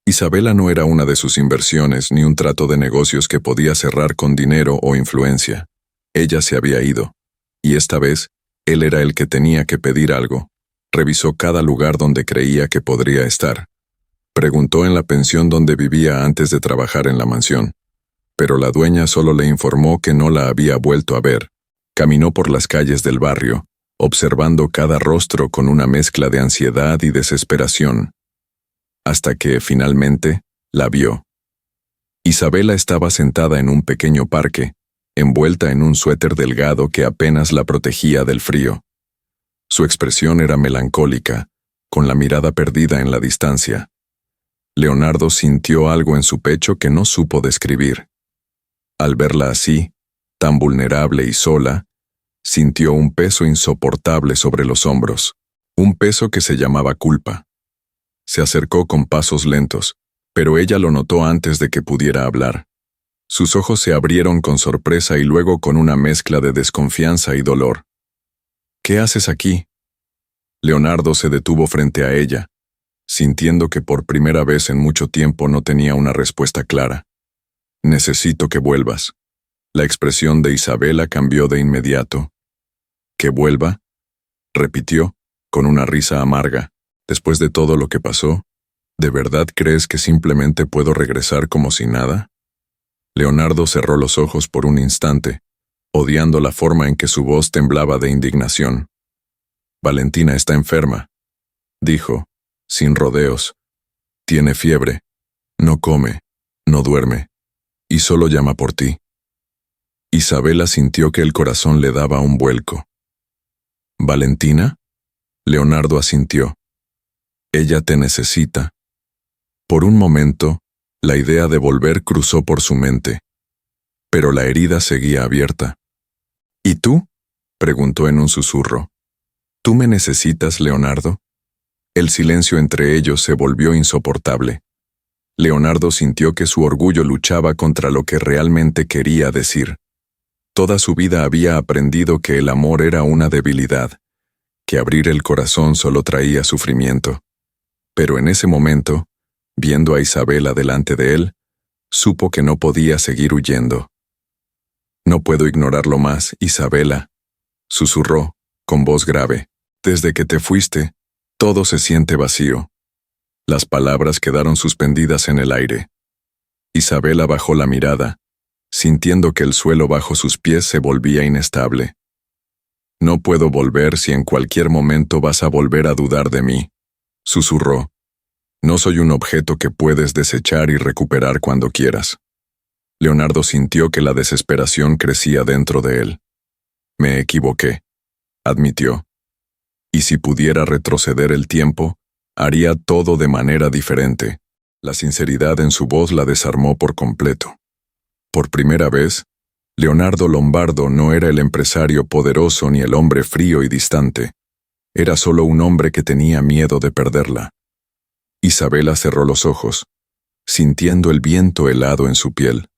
A: Isabela no era una de sus inversiones ni un trato de negocios que podía cerrar con dinero o influencia. Ella se había ido, y esta vez, él era el que tenía que pedir algo. Revisó cada lugar donde creía que podría estar. Preguntó en la pensión donde vivía antes de trabajar en la mansión, pero la dueña solo le informó que no la había vuelto a ver. Caminó por las calles del barrio, observando cada rostro con una mezcla de ansiedad y desesperación, hasta que, finalmente, la vio. Isabela estaba sentada en un pequeño parque, envuelta en un suéter delgado que apenas la protegía del frío. Su expresión era melancólica, con la mirada perdida en la distancia. Leonardo sintió algo en su pecho que no supo describir. Al verla así, tan vulnerable y sola, sintió un peso insoportable sobre los hombros, un peso que se llamaba culpa. Se acercó con pasos lentos, pero ella lo notó antes de que pudiera hablar. Sus ojos se abrieron con sorpresa y luego con una mezcla de desconfianza y dolor. ¿Qué haces aquí? Leonardo se detuvo frente a ella, sintiendo que por primera vez en mucho tiempo no tenía una respuesta clara. Necesito que vuelvas. La expresión de Isabela cambió de inmediato. ¿Que vuelva?, repitió, con una risa amarga. Después de todo lo que pasó, ¿de verdad crees que simplemente puedo regresar como si nada? Leonardo cerró los ojos por un instante, odiando la forma en que su voz temblaba de indignación. Valentina está enferma, dijo, sin rodeos. Tiene fiebre, no come, no duerme, y solo llama por ti. Isabela sintió que el corazón le daba un vuelco. ¿Valentina? Leonardo asintió. Ella te necesita. Por un momento, la idea de volver cruzó por su mente. Pero la herida seguía abierta. ¿Y tú?, preguntó en un susurro. ¿Tú me necesitas, Leonardo? El silencio entre ellos se volvió insoportable. Leonardo sintió que su orgullo luchaba contra lo que realmente quería decir. Toda su vida había aprendido que el amor era una debilidad, que abrir el corazón solo traía sufrimiento. Pero en ese momento, viendo a Isabela delante de él, supo que no podía seguir huyendo. No puedo ignorarlo más, Isabela, susurró, con voz grave. Desde que te fuiste, todo se siente vacío. Las palabras quedaron suspendidas en el aire. Isabela bajó la mirada, sintiendo que el suelo bajo sus pies se volvía inestable. No puedo volver si en cualquier momento vas a volver a dudar de mí, susurró. No soy un objeto que puedes desechar y recuperar cuando quieras. Leonardo sintió que la desesperación crecía dentro de él. Me equivoqué, admitió. Y si pudiera retroceder el tiempo, haría todo de manera diferente. La sinceridad en su voz la desarmó por completo. Por primera vez, Leonardo Lombardo no era el empresario poderoso ni el hombre frío y distante. Era solo un hombre que tenía miedo de perderla. Isabela cerró los ojos, sintiendo el viento helado en su piel.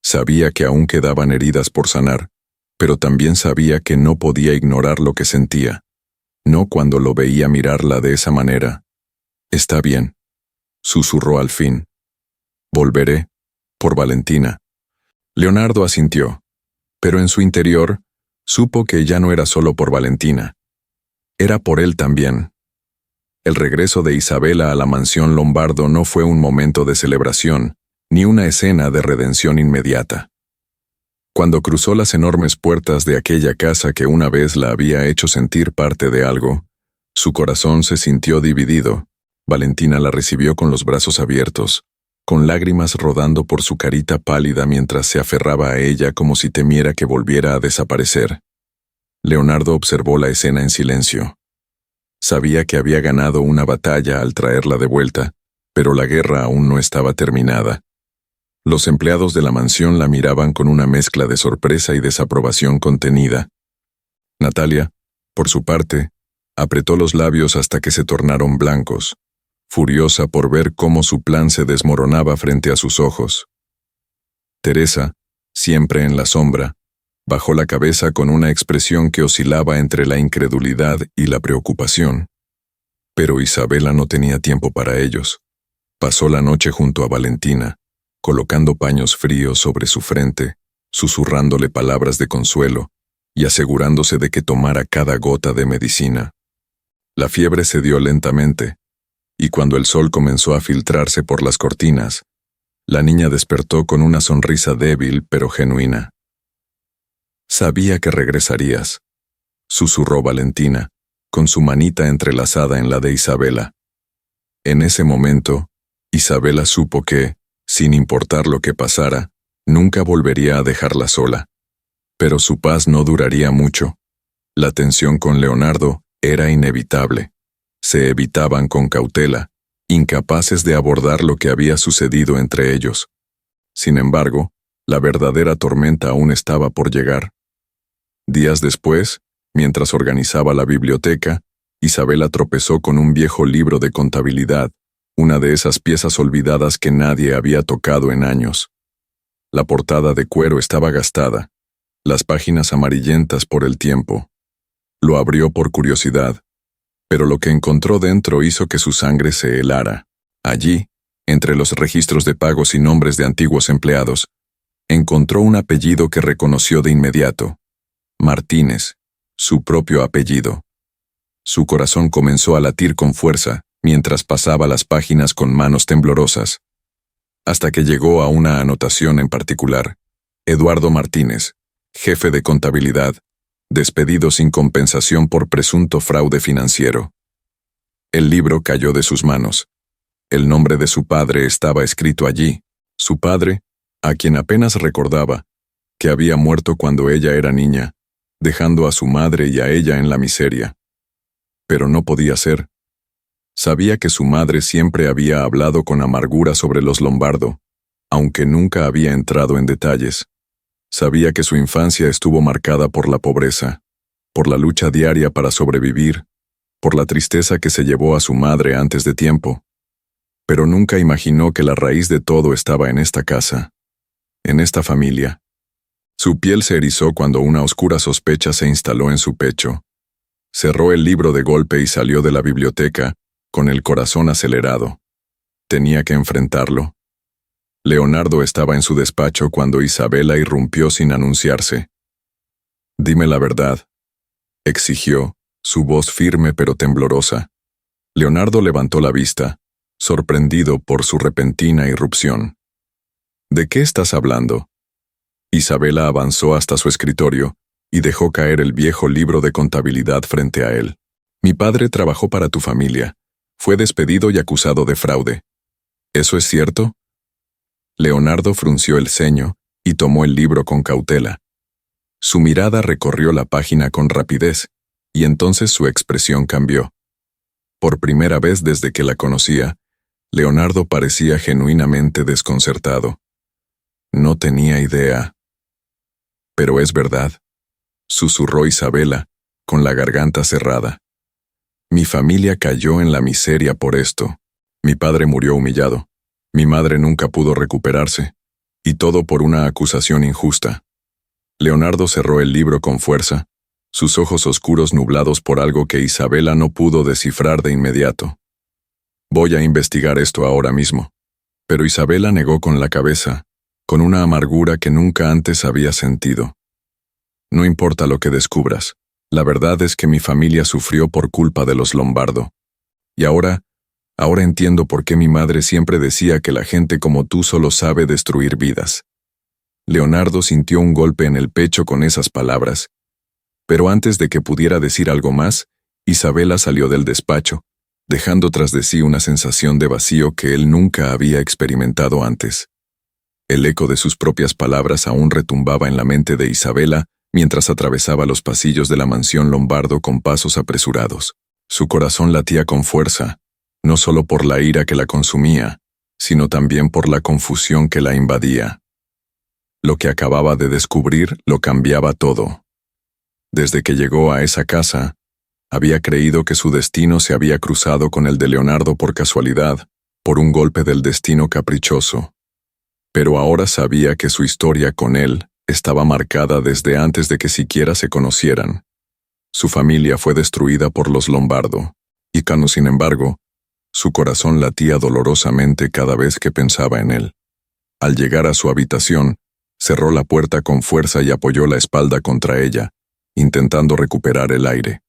A: Sabía que aún quedaban heridas por sanar, pero también sabía que no podía ignorar lo que sentía. No cuando lo veía mirarla de esa manera. Está bien, susurró al fin. Volveré, por Valentina. Leonardo asintió, pero en su interior, supo que ya no era solo por Valentina. Era por él también. El regreso de Isabela a la mansión Lombardo no fue un momento de celebración, ni una escena de redención inmediata. Cuando cruzó las enormes puertas de aquella casa que una vez la había hecho sentir parte de algo, su corazón se sintió dividido. Valentina la recibió con los brazos abiertos, con lágrimas rodando por su carita pálida mientras se aferraba a ella como si temiera que volviera a desaparecer. Leonardo observó la escena en silencio. Sabía que había ganado una batalla al traerla de vuelta, Pero la guerra aún no estaba terminada. Los empleados de la mansión la miraban con una mezcla de sorpresa y desaprobación contenida. Natalia, por su parte, apretó los labios hasta que se tornaron blancos, furiosa por ver cómo su plan se desmoronaba frente a sus ojos. Teresa, siempre en la sombra, bajó la cabeza con una expresión que oscilaba entre la incredulidad y la preocupación. Pero Isabela no tenía tiempo para ellos. Pasó la noche junto a Valentina, colocando paños fríos sobre su frente, susurrándole palabras de consuelo y asegurándose de que tomara cada gota de medicina. La fiebre cedió lentamente, y cuando el sol comenzó a filtrarse por las cortinas, la niña despertó con una sonrisa débil pero genuina. «Sabía que regresarías», susurró Valentina, con su manita entrelazada en la de Isabela. En ese momento, Isabela supo que, sin importar lo que pasara, nunca volvería a dejarla sola. Pero su paz no duraría mucho. La tensión con Leonardo era inevitable. Se evitaban con cautela, incapaces de abordar lo que había sucedido entre ellos. Sin embargo, la verdadera tormenta aún estaba por llegar. Días después, mientras organizaba la biblioteca, Isabela tropezó con un viejo libro de contabilidad, una de esas piezas olvidadas que nadie había tocado en años. La portada de cuero estaba gastada, las páginas amarillentas por el tiempo. Lo abrió por curiosidad, pero lo que encontró dentro hizo que su sangre se helara. Allí, entre los registros de pagos y nombres de antiguos empleados, encontró un apellido que reconoció de inmediato: Martínez, su propio apellido. Su corazón comenzó a latir con fuerza mientras pasaba las páginas con manos temblorosas, hasta que llegó a una anotación en particular: Eduardo Martínez, jefe de contabilidad, despedido sin compensación por presunto fraude financiero. El libro cayó de sus manos. El nombre de su padre estaba escrito allí, su padre, a quien apenas recordaba, que había muerto cuando ella era niña, dejando a su madre y a ella en la miseria. Pero no podía ser. Sabía que su madre siempre había hablado con amargura sobre los Lombardo, aunque nunca había entrado en detalles. Sabía que su infancia estuvo marcada por la pobreza, por la lucha diaria para sobrevivir, por la tristeza que se llevó a su madre antes de tiempo. Pero nunca imaginó que la raíz de todo estaba en esta casa, en esta familia. Su piel se erizó cuando una oscura sospecha se instaló en su pecho. Cerró el libro de golpe y salió de la biblioteca, con el corazón acelerado. Tenía que enfrentarlo. Leonardo estaba en su despacho cuando Isabela irrumpió sin anunciarse. «Dime la verdad», exigió, su voz firme pero temblorosa. Leonardo levantó la vista, sorprendido por su repentina irrupción. «¿De qué estás hablando?» Isabela avanzó hasta su escritorio y dejó caer el viejo libro de contabilidad frente a él. «Mi padre trabajó para tu familia. Fue despedido y acusado de fraude. ¿Eso es cierto?» Leonardo frunció el ceño y tomó el libro con cautela. Su mirada recorrió la página con rapidez, y entonces su expresión cambió. Por primera vez desde que la conocía, Leonardo parecía genuinamente desconcertado. No tenía idea. «Pero es verdad», susurró Isabela, con la garganta cerrada. «Mi familia cayó en la miseria por esto. Mi padre murió humillado. Mi madre nunca pudo recuperarse, y todo por una acusación injusta». Leonardo cerró el libro con fuerza, sus ojos oscuros nublados por algo que Isabela no pudo descifrar de inmediato. «Voy a investigar esto ahora mismo». Pero Isabela negó con la cabeza, con una amargura que nunca antes había sentido. «No importa lo que descubras, la verdad es que mi familia sufrió por culpa de los Lombardo. Y ahora entiendo por qué mi madre siempre decía que la gente como tú solo sabe destruir vidas». Leonardo sintió un golpe en el pecho con esas palabras. Pero antes de que pudiera decir algo más, Isabela salió del despacho, dejando tras de sí una sensación de vacío que él nunca había experimentado antes. El eco de sus propias palabras aún retumbaba en la mente de Isabela mientras atravesaba los pasillos de la mansión Lombardo con pasos apresurados. Su corazón latía con fuerza, no solo por la ira que la consumía, sino también por la confusión que la invadía. Lo que acababa de descubrir lo cambiaba todo. Desde que llegó a esa casa, había creído que su destino se había cruzado con el de Leonardo por casualidad, por un golpe del destino caprichoso. Pero ahora sabía que su historia con él estaba marcada desde antes de que siquiera se conocieran. Su familia fue destruida por los Lombardo, y Cano, sin embargo, su corazón latía dolorosamente cada vez que pensaba en él. Al llegar a su habitación, cerró la puerta con fuerza y apoyó la espalda contra ella, intentando recuperar el aire.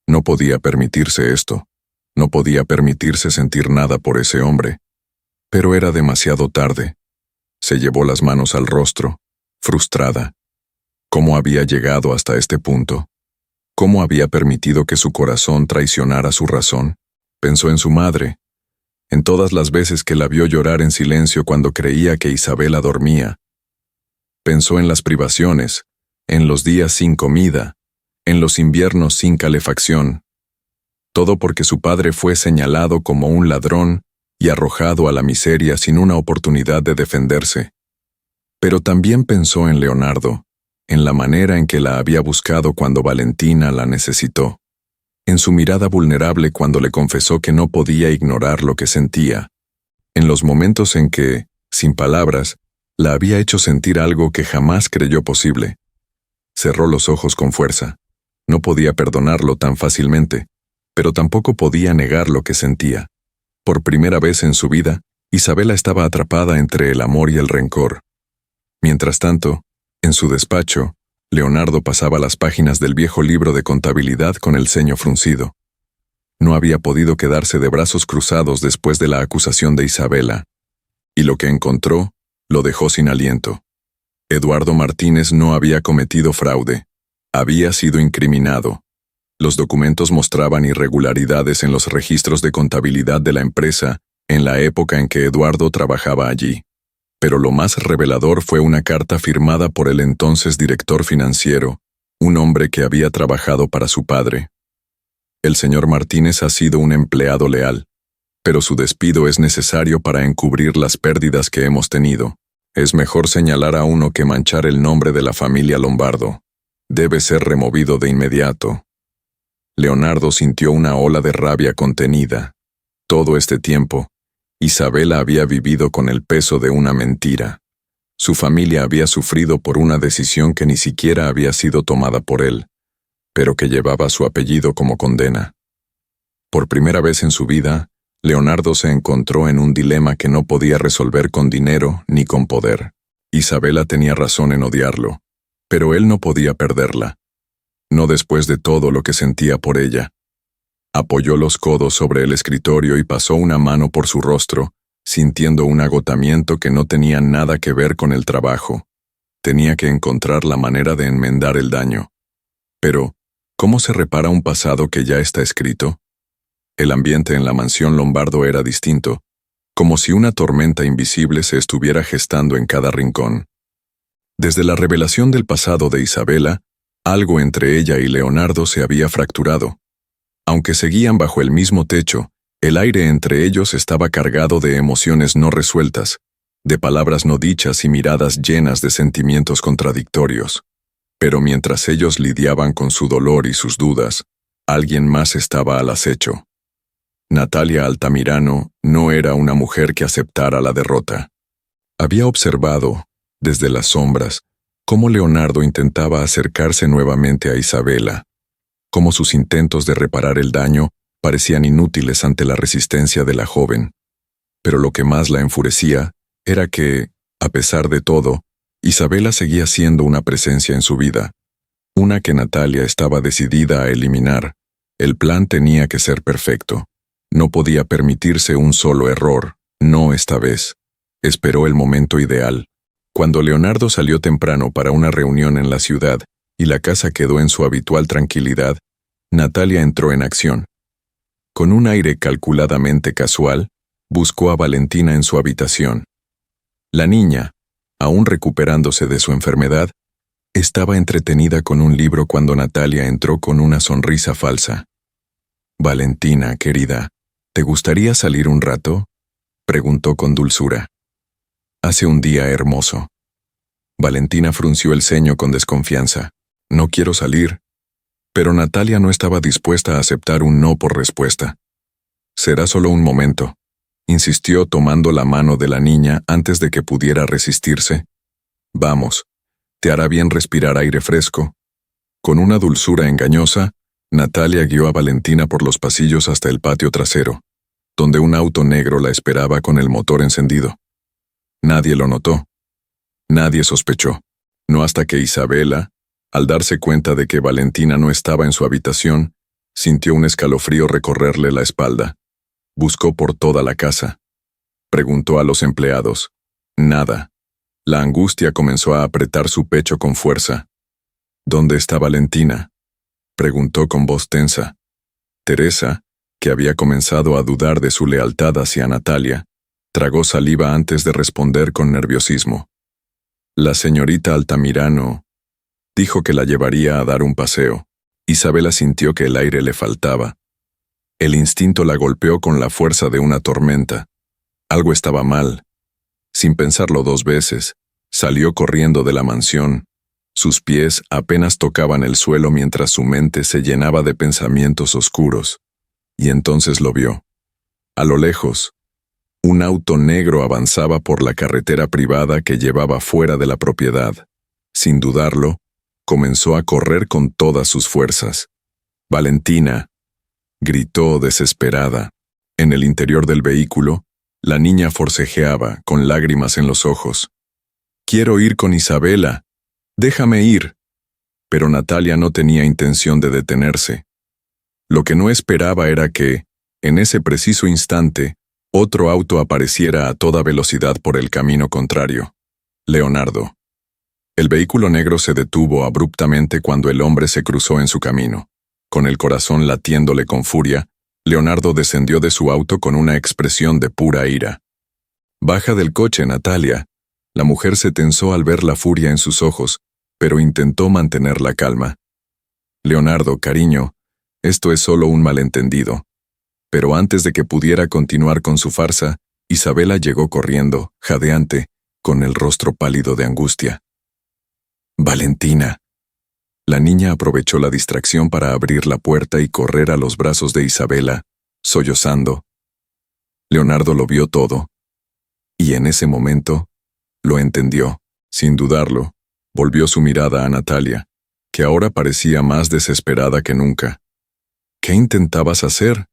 A: No podía permitirse esto, no podía permitirse sentir nada por ese hombre. Pero era demasiado tarde. Se llevó las manos al rostro, frustrada. ¿Cómo había llegado hasta este punto? ¿Cómo había permitido que su corazón traicionara su razón? Pensó en su madre, en todas las veces que la vio llorar en silencio cuando creía que Isabela dormía. Pensó en las privaciones, en los días sin comida, en los inviernos sin calefacción. Todo porque su padre fue señalado como un ladrón y arrojado a la miseria sin una oportunidad de defenderse. Pero también pensó en Leonardo, en la manera en que la había buscado cuando Valentina la necesitó, en su mirada vulnerable cuando le confesó que no podía ignorar lo que sentía, en los momentos en que, sin palabras, la había hecho sentir algo que jamás creyó posible. Cerró los ojos con fuerza. No podía perdonarlo tan fácilmente, pero tampoco podía negar lo que sentía. Por primera vez en su vida, Isabela estaba atrapada entre el amor y el rencor. Mientras tanto, en su despacho, Leonardo pasaba las páginas del viejo libro de contabilidad con el ceño fruncido. No había podido quedarse de brazos cruzados después de la acusación de Isabela. Y lo que encontró, lo dejó sin aliento. Eduardo Martínez no había cometido fraude. Había sido incriminado. Los documentos mostraban irregularidades en los registros de contabilidad de la empresa en la época en que Eduardo trabajaba allí. Pero lo más revelador fue una carta firmada por el entonces director financiero, un hombre que había trabajado para su padre. El señor Martínez ha sido un empleado leal, pero su despido es necesario para encubrir las pérdidas que hemos tenido. Es mejor señalar a uno que manchar el nombre de la familia Lombardo. Debe ser removido de inmediato. Leonardo sintió una ola de rabia contenida. Todo este tiempo, Isabela había vivido con el peso de una mentira. Su familia había sufrido por una decisión que ni siquiera había sido tomada por él, pero que llevaba su apellido como condena. Por primera vez en su vida, Leonardo se encontró en un dilema que no podía resolver con dinero ni con poder. Isabela tenía razón en odiarlo, pero él no podía perderla. No después de todo lo que sentía por ella. Apoyó los codos sobre el escritorio y pasó una mano por su rostro, sintiendo un agotamiento que no tenía nada que ver con el trabajo. Tenía que encontrar la manera de enmendar el daño. Pero, ¿cómo se repara un pasado que ya está escrito? El ambiente en la mansión Lombardo era distinto, como si una tormenta invisible se estuviera gestando en cada rincón. Desde la revelación del pasado de Isabela, algo entre ella y Leonardo se había fracturado. Aunque seguían bajo el mismo techo, el aire entre ellos estaba cargado de emociones no resueltas, de palabras no dichas y miradas llenas de sentimientos contradictorios. Pero mientras ellos lidiaban con su dolor y sus dudas, alguien más estaba al acecho. Natalia Altamirano no era una mujer que aceptara la derrota. Había observado, desde las sombras, cómo Leonardo intentaba acercarse nuevamente a Isabela, cómo sus intentos de reparar el daño parecían inútiles ante la resistencia de la joven. Pero lo que más la enfurecía era que, a pesar de todo, Isabela seguía siendo una presencia en su vida, una que Natalia estaba decidida a eliminar. El plan tenía que ser perfecto. No podía permitirse un solo error, no esta vez. Esperó el momento ideal. Cuando Leonardo salió temprano para una reunión en la ciudad y la casa quedó en su habitual tranquilidad, Natalia entró en acción. Con un aire calculadamente casual, buscó a Valentina en su habitación. La niña, aún recuperándose de su enfermedad, estaba entretenida con un libro cuando Natalia entró con una sonrisa falsa. «Valentina, querida, ¿Te gustaría salir un rato?, preguntó con dulzura. Hace un día hermoso. Valentina frunció el ceño con desconfianza. No quiero salir. Pero Natalia no estaba dispuesta a aceptar un no por respuesta. Será solo un momento, insistió tomando la mano de la niña antes de que pudiera resistirse. Vamos, te hará bien respirar aire fresco. Con una dulzura engañosa, Natalia guió a Valentina por los pasillos hasta el patio trasero, donde un auto negro la esperaba con el motor encendido. Nadie lo notó. Nadie sospechó. No hasta que Isabela, al darse cuenta de que Valentina no estaba en su habitación, sintió un escalofrío recorrerle la espalda. Buscó por toda la casa. Preguntó a los empleados. Nada. La angustia comenzó a apretar su pecho con fuerza. ¿Dónde está Valentina?, preguntó con voz tensa. Teresa, que había comenzado a dudar de su lealtad hacia Natalia, tragó saliva antes de responder con nerviosismo. La señorita Altamirano dijo que la llevaría a dar un paseo. Isabela sintió que el aire le faltaba. El instinto la golpeó con la fuerza de una tormenta. Algo estaba mal. Sin pensarlo 2 veces, salió corriendo de la mansión. Sus pies apenas tocaban el suelo mientras su mente se llenaba de pensamientos oscuros. Y entonces lo vio. A lo lejos, un auto negro avanzaba por la carretera privada que llevaba fuera de la propiedad. Sin dudarlo, comenzó a correr con todas sus fuerzas. «Valentina», gritó desesperada. En el interior del vehículo, la niña forcejeaba, con lágrimas en los ojos. «Quiero ir con Isabela. Déjame ir». Pero Natalia no tenía intención de detenerse. Lo que no esperaba era que, en ese preciso instante, otro auto apareciera a toda velocidad por el camino contrario. Leonardo. El vehículo negro se detuvo abruptamente cuando el hombre se cruzó en su camino. Con el corazón latiéndole con furia, Leonardo descendió de su auto con una expresión de pura ira. «Baja del coche, Natalia». La mujer se tensó al ver la furia en sus ojos, pero intentó mantener la calma. «Leonardo, cariño, esto es solo un malentendido». Pero antes de que pudiera continuar con su farsa, Isabela llegó corriendo, jadeante, con el rostro pálido de angustia. «Valentina». La niña aprovechó la distracción para abrir la puerta y correr a los brazos de Isabela, sollozando. Leonardo lo vio todo. Y en ese momento, lo entendió. Sin dudarlo, volvió su mirada a Natalia, que ahora parecía más desesperada que nunca. «¿Qué intentabas hacer?».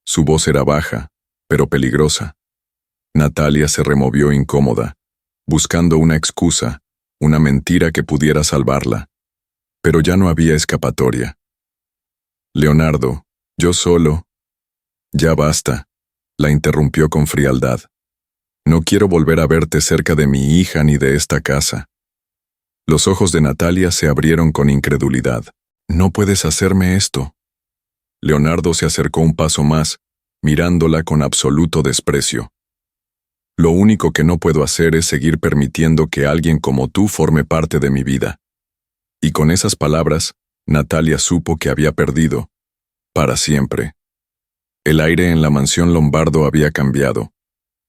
A: Su voz era baja, pero peligrosa. Natalia se removió incómoda, buscando una excusa, una mentira que pudiera salvarla. Pero ya no había escapatoria. «Leonardo, yo solo». «Ya basta», la interrumpió con frialdad. «No quiero volver a verte cerca de mi hija ni de esta casa». Los ojos de Natalia se abrieron con incredulidad. «No puedes hacerme esto». Leonardo se acercó un paso más, mirándola con absoluto desprecio. «Lo único que no puedo hacer es seguir permitiendo que alguien como tú forme parte de mi vida». Y con esas palabras, Natalia supo que había perdido, para siempre. El aire en la mansión Lombardo había cambiado.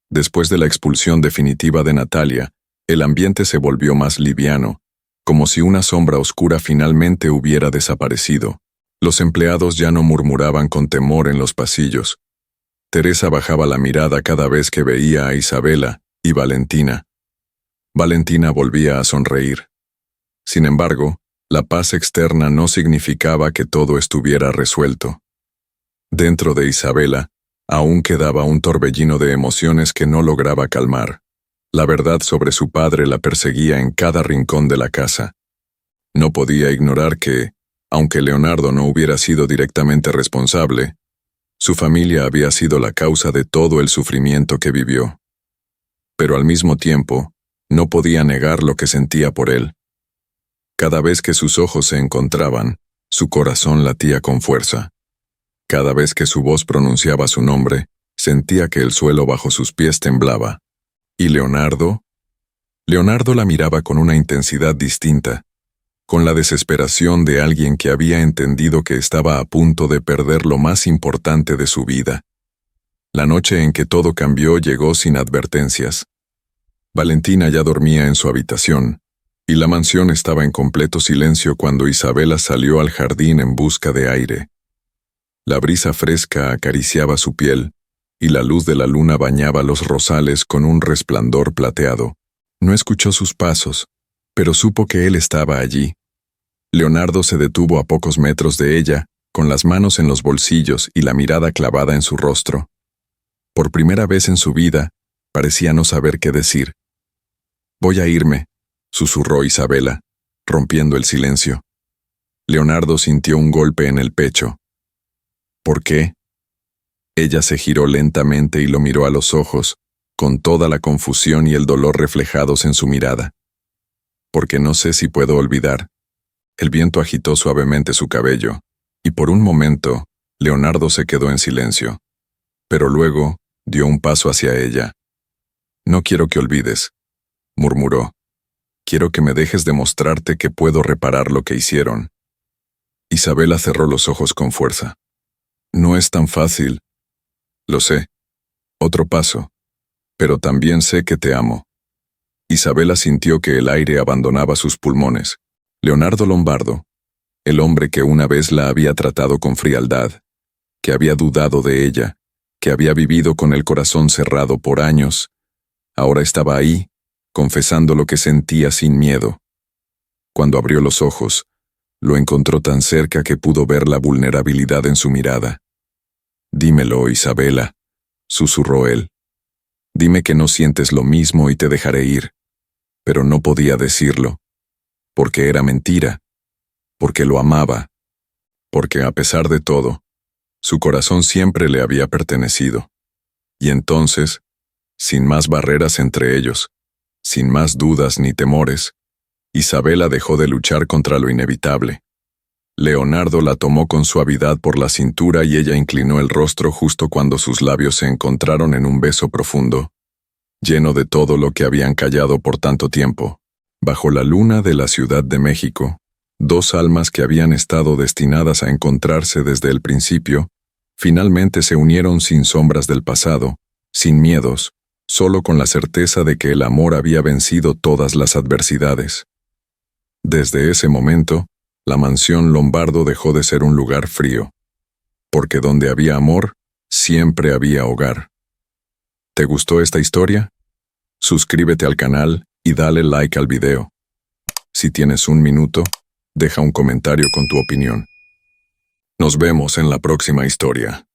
A: Después de la expulsión definitiva de Natalia, el ambiente se volvió más liviano, como si una sombra oscura finalmente hubiera desaparecido. Los empleados ya no murmuraban con temor en los pasillos. Teresa bajaba la mirada cada vez que veía a Isabela y Valentina. Valentina volvía a sonreír. Sin embargo, la paz externa no significaba que todo estuviera resuelto. Dentro de Isabela, aún quedaba un torbellino de emociones que no lograba calmar. La verdad sobre su padre la perseguía en cada rincón de la casa. No podía ignorar que, aunque Leonardo no hubiera sido directamente responsable, su familia había sido la causa de todo el sufrimiento que vivió. Pero al mismo tiempo, no podía negar lo que sentía por él. Cada vez que sus ojos se encontraban, su corazón latía con fuerza. Cada vez que su voz pronunciaba su nombre, sentía que el suelo bajo sus pies temblaba. ¿Y Leonardo? Leonardo la miraba con una intensidad distinta, con la desesperación de alguien que había entendido que estaba a punto de perder lo más importante de su vida. La noche en que todo cambió llegó sin advertencias. Valentina ya dormía en su habitación, y la mansión estaba en completo silencio cuando Isabela salió al jardín en busca de aire. La brisa fresca acariciaba su piel, y la luz de la luna bañaba los rosales con un resplandor plateado. No escuchó sus pasos, pero supo que él estaba allí. Leonardo se detuvo a pocos metros de ella, con las manos en los bolsillos y la mirada clavada en su rostro. Por primera vez en su vida, parecía no saber qué decir. «Voy a irme», susurró Isabela, rompiendo el silencio. Leonardo sintió un golpe en el pecho. «¿Por qué?». Ella se giró lentamente y lo miró a los ojos, con toda la confusión y el dolor reflejados en su mirada. «Porque no sé si puedo olvidar». El viento agitó suavemente su cabello, y por un momento, Leonardo se quedó en silencio. Pero luego, dio un paso hacia ella. «No quiero que olvides», murmuró. «Quiero que me dejes demostrarte que puedo reparar lo que hicieron». Isabela cerró los ojos con fuerza. «No es tan fácil». «Lo sé. Otro paso. Pero también sé que te amo». Isabela sintió que el aire abandonaba sus pulmones. Leonardo Lombardo, el hombre que una vez la había tratado con frialdad, que había dudado de ella, que había vivido con el corazón cerrado por años, ahora estaba ahí, confesando lo que sentía sin miedo. Cuando abrió los ojos, lo encontró tan cerca que pudo ver la vulnerabilidad en su mirada. «Dímelo, Isabela», susurró él. «Dime que no sientes lo mismo y te dejaré ir». Pero no podía decirlo, porque era mentira, porque lo amaba, porque a pesar de todo, su corazón siempre le había pertenecido. Y entonces, sin más barreras entre ellos, sin más dudas ni temores, Isabela dejó de luchar contra lo inevitable. Leonardo la tomó con suavidad por la cintura y ella inclinó el rostro justo cuando sus labios se encontraron en un beso profundo, lleno de todo lo que habían callado por tanto tiempo. Bajo la luna de la Ciudad de México, dos almas que habían estado destinadas a encontrarse desde el principio, finalmente se unieron sin sombras del pasado, sin miedos, solo con la certeza de que el amor había vencido todas las adversidades. Desde ese momento, la mansión Lombardo dejó de ser un lugar frío, porque donde había amor, siempre había hogar. ¿Te gustó esta historia? Suscríbete al canal y dale like al video. Si tienes un minuto, deja un comentario con tu opinión. Nos vemos en la próxima historia.